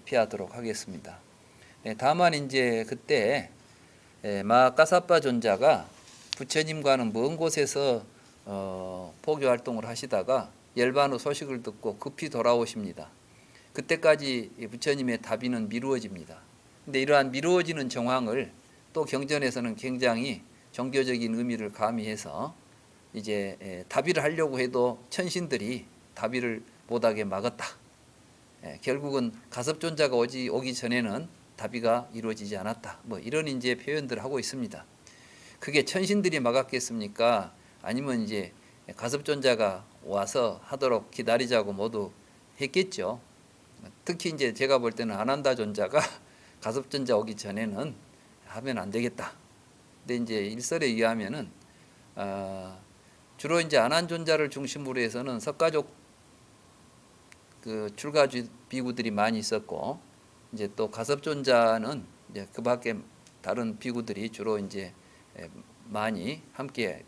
피하도록 하겠습니다. 다만 이제 그때 마까사빠 존자가 부처님과는 먼 곳에서 포교 활동을 하시다가 열반 후 소식을 듣고 급히 돌아오십니다. 그때까지 부처님의 다비는 미루어집니다. 근데 이러한 미루어지는 정황을 또 경전에서는 굉장히 종교적인 의미를 가미해서 이제 다비를 하려고 해도 천신들이 다비를 못하게 막았다. 결국은 가섭존자가 오기 전에는 다비가 이루어지지 않았다. 뭐 이런 이제 표현들을 하고 있습니다. 그게 천신들이 막았겠습니까? 아니면 이제 가섭존자가 와서 하도록 기다리자고 모두 했겠죠. 특히 이제 제가 볼 때는 아난다 존자가 가섭존자 오기 전에는 하면 안 되겠다. 근데 이제 일설에 의하면은 주로 이제 아난존자를 중심으로 해서는 석가족 그 출가주 비구들이 많이 있었고, 이제 또 가섭존자는 이제 그밖에 다른 비구들이 주로 이제 많이 함께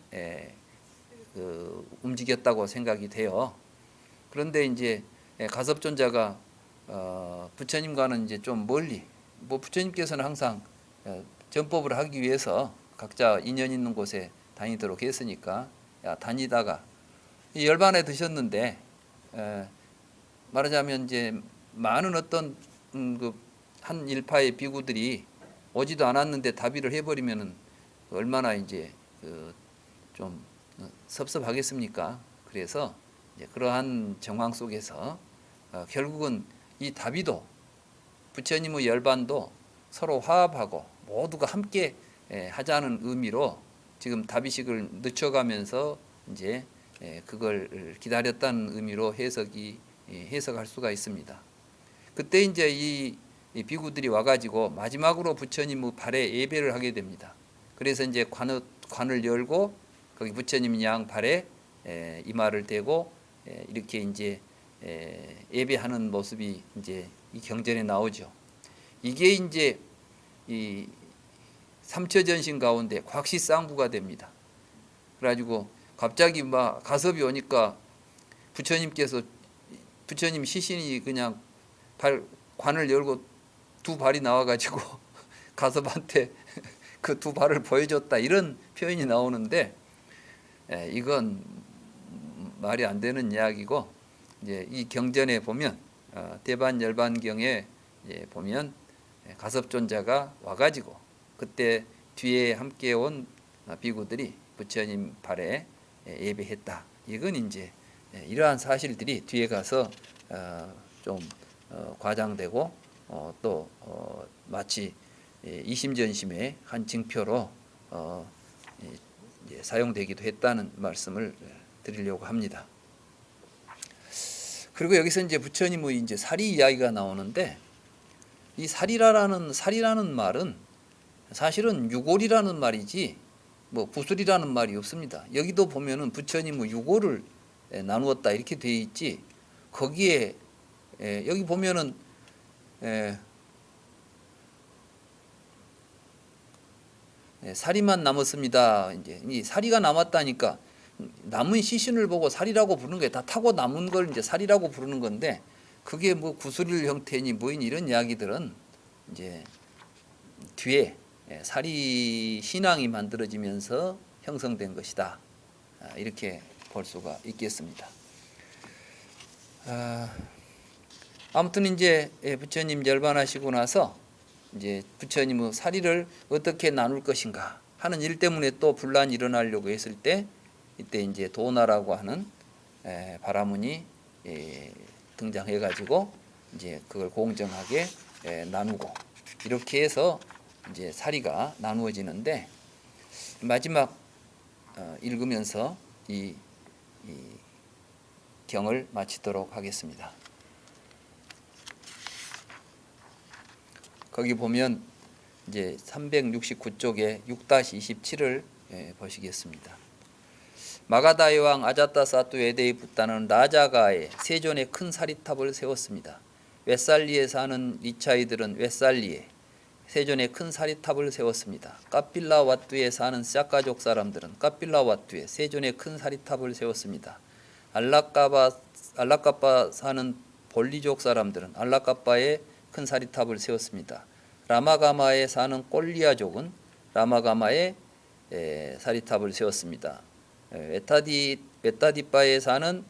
움직였다고 생각이 돼요. 그런데 이제 가섭존자가 부처님과는 이제 좀 멀리, 뭐 부처님께서는 항상 전법을 하기 위해서 각자 인연 있는 곳에 다니도록 했으니까 다니다가 열반에 드셨는데 말하자면 이제 많은 어떤 한 일파의 비구들이 오지도 않았는데 다비를 해버리면은 얼마나 이제 좀 섭섭하겠습니까? 그래서 이제 그러한 정황 속에서 결국은 이 다비도 부처님의 열반도 서로 화합하고 모두가 함께 하자는 의미로 지금 다비식을 늦춰가면서 이제 그걸 기다렸다는 의미로 해석할 수가 있습니다. 그때 이제 이 비구들이 와가지고 마지막으로 부처님의 발에 예배를 하게 됩니다. 그래서 이제 관을 열고 거기 부처님 양 발에 이마를 대고 이렇게 이제 예배하는 모습이 이제 이 경전에 나오죠. 이게 이제 이 삼처전신 가운데 곽시쌍부가 됩니다. 그래가지고 갑자기 막 가섭이 오니까 부처님 시신이 그냥 관을 열고 두 발이 나와가지고 가섭한테 그 두 발을 보여줬다, 이런 표현이 나오는데 이건 말이 안 되는 이야기고, 이제 이 경전에 보면 대반열반경에 보면 가섭존자가 와가지고 그때 뒤에 함께 온 비구들이 부처님 발에 예배했다. 이건 이제 이러한 사실들이 뒤에 가서 좀 과장되고 또 마치 이심전심의 한 징표로 사용되기도 했다는 말씀을 드리려고 합니다. 그리고 여기서 이제 부처님의 이제 사리 이야기가 나오는데, 이 사리라는 말은 사실은 유골이라는 말이지 뭐 구슬이라는 말이 없습니다. 여기도 보면은 부처님의 유골을 나누었다 이렇게 되어 있지, 거기에 여기 보면은 사리만 남았습니다. 이제 이 사리가 남았다니까 남은 시신을 보고 사리라고 부르는 게 다 타고 남은 걸 이제 사리라고 부르는 건데, 그게 뭐 구슬일 형태니 뭐니 이런 이야기들은 이제 뒤에 사리 신앙이 만들어지면서 형성된 것이다. 이렇게 볼 수가 있겠습니다. 아무튼 이제 부처님 열반하시고 나서 이제 부처님의 사리를 어떻게 나눌 것인가 하는 일 때문에 또 분란이 일어나려고 했을 때, 이때 이제 도나라고 하는 바라문이 등장해가지고 이제 그걸 공정하게 나누고, 이렇게 해서 이제 사리가 나누어지는데, 마지막 읽으면서 이 경을 마치도록 하겠습니다. 거기 보면 이제 369쪽에 6-27을 보시겠습니다. 마가다의 왕 아자타사투 에데이 붓다는 라자가에 세존의 큰 사리탑을 세웠습니다. 웨살리에 사는 리차이들은 웨살리에 세존의 큰 사리탑을 세웠습니다. 카필라와뚜에 사는 샤카족 사람들은 카필라와뚜에 세존의 큰 사리탑을 세웠습니다. 알라카빠 사는 볼리족 사람들은 알라카빠에 큰 사리탑을 세웠습니다. 라마가마에 사는 꼴리아족은 라마가마에 사리탑을 세웠습니다. 웨타디바에 사는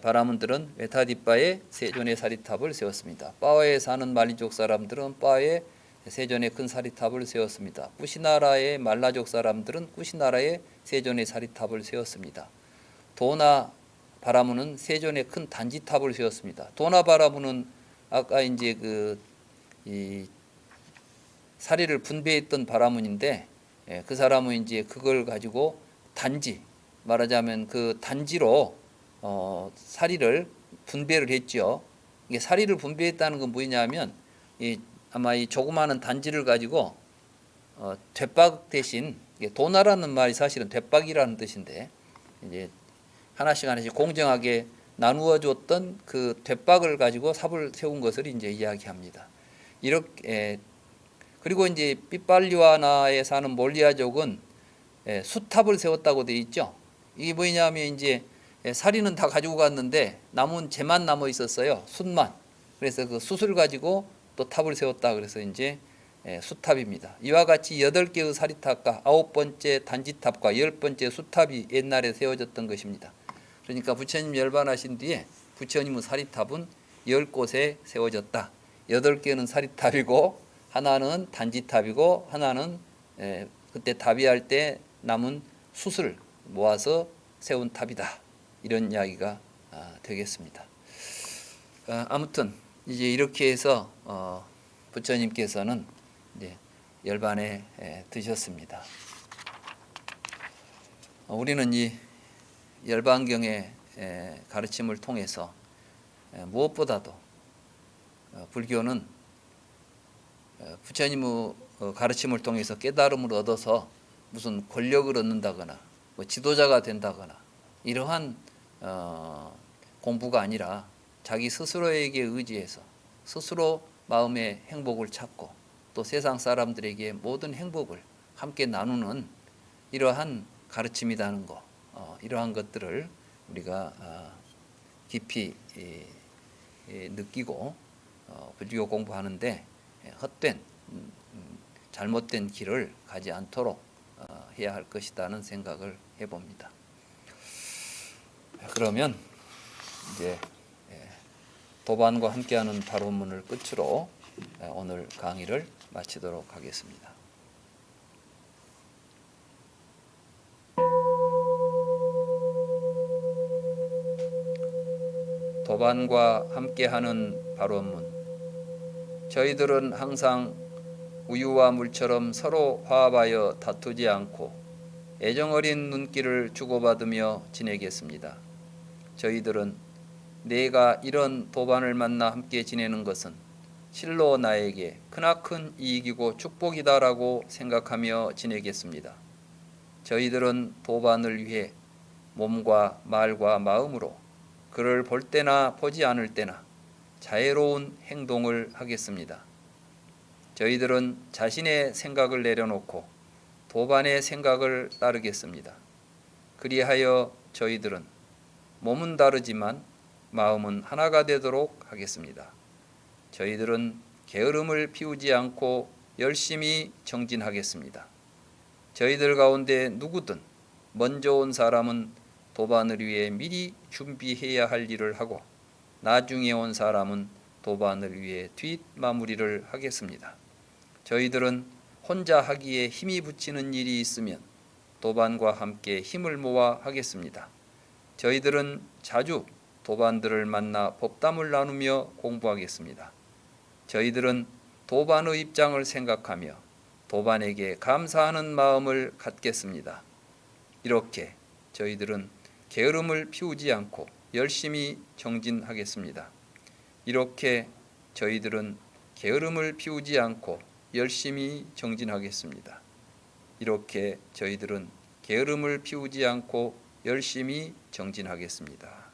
바라문들은 웨타디바에 세존의 사리탑을 세웠습니다. 바와에 사는 말리족 사람들은 바와에 세존의 큰 사리탑을 세웠습니다. 쿠시나라의 말라족 사람들은 쿠시나라에 세존의 사리탑을 세웠습니다. 도나 바라문은 세존의 큰 단지탑을 세웠습니다. 도나 바라문은 아까 이제 이 사리를 분배했던 바라문인데 그 사람은 이제 그걸 가지고 단지 말하자면 그 단지로 사리를 분배를 했죠. 이게 사리를 분배했다는 건 뭐냐면 아마 이 조그마한 단지를 가지고 되박 대신 도나라는 말이 사실은 되박이라는 뜻인데 이제 하나씩 공정하게 나누어 줬던 그 되박을 가지고 삽을 세운 것을 이제 이야기합니다. 이렇게 그리고 이제 삐빨리와나에 사는 몰리아족은 숫탑을 세웠다고 되어 있죠. 이게 뭐냐면 이제 사리는 다 가지고 갔는데 남은 재만 남아 있었어요. 숫만. 그래서 그 숫을 가지고 또 탑을 세웠다. 그래서 이제 숫탑입니다. 이와 같이 8개의 사리탑과 9번째 단지탑과 10번째 숫탑이 옛날에 세워졌던 것입니다. 그러니까 부처님 열반하신 뒤에 부처님의 사리탑은 10곳에 세워졌다. 8개는 사리탑이고 하나는 단지탑이고 하나는 그때 답이할 때 남은 숫을 모아서 세운 탑이다. 이런 이야기가 되겠습니다. 아무튼 이제 이렇게 해서 부처님께서는 이제 열반에 드셨습니다. 우리는 이 열반경의 가르침을 통해서 무엇보다도 불교는 부처님의 가르침을 통해서 깨달음을 얻어서 무슨 권력을 얻는다거나 뭐 지도자가 된다거나 이러한 공부가 아니라 자기 스스로에게 의지해서 스스로 마음의 행복을 찾고 또 세상 사람들에게 모든 행복을 함께 나누는 이러한 가르침이라는 것, 이러한 것들을 우리가 깊이 느끼고 불교 공부하는데 헛된 잘못된 길을 가지 않도록 해야 할 것이라는 생각을 해봅니다. 그러면 이제 도반과 함께하는 바로문을 끝으로 오늘 강의를 마치도록 하겠습니다. 도반과 함께하는 바로문. 저희들은 항상 우유와 물처럼 서로 화합하여 다투지 않고 애정어린 눈길을 주고받으며 지내겠습니다. 저희들은 내가 이런 도반을 만나 함께 지내는 것은 실로 나에게 크나큰 이익이고 축복이다라고 생각하며 지내겠습니다. 저희들은 도반을 위해 몸과 말과 마음으로 그를 볼 때나 보지 않을 때나 자애로운 행동을 하겠습니다. 저희들은 자신의 생각을 내려놓고 도반의 생각을 따르겠습니다. 그리하여 저희들은 몸은 다르지만 마음은 하나가 되도록 하겠습니다. 저희들은 게으름을 피우지 않고 열심히 정진하겠습니다. 저희들 가운데 누구든 먼저 온 사람은 도반을 위해 미리 준비해야 할 일을 하고 나중에 온 사람은 도반을 위해 뒷마무리를 하겠습니다. 저희들은 혼자 하기에 힘이 붙이는 일이 있으면 도반과 함께 힘을 모아 하겠습니다. 저희들은 자주 도반들을 만나 법담을 나누며 공부하겠습니다. 저희들은 도반의 입장을 생각하며 도반에게 감사하는 마음을 갖겠습니다. 이렇게 저희들은 게으름을 피우지 않고 열심히 정진하겠습니다. 이렇게 저희들은 게으름을 피우지 않고 열심히 정진하겠습니다. 이렇게 저희들은 게으름을 피우지 않고 열심히 정진하겠습니다.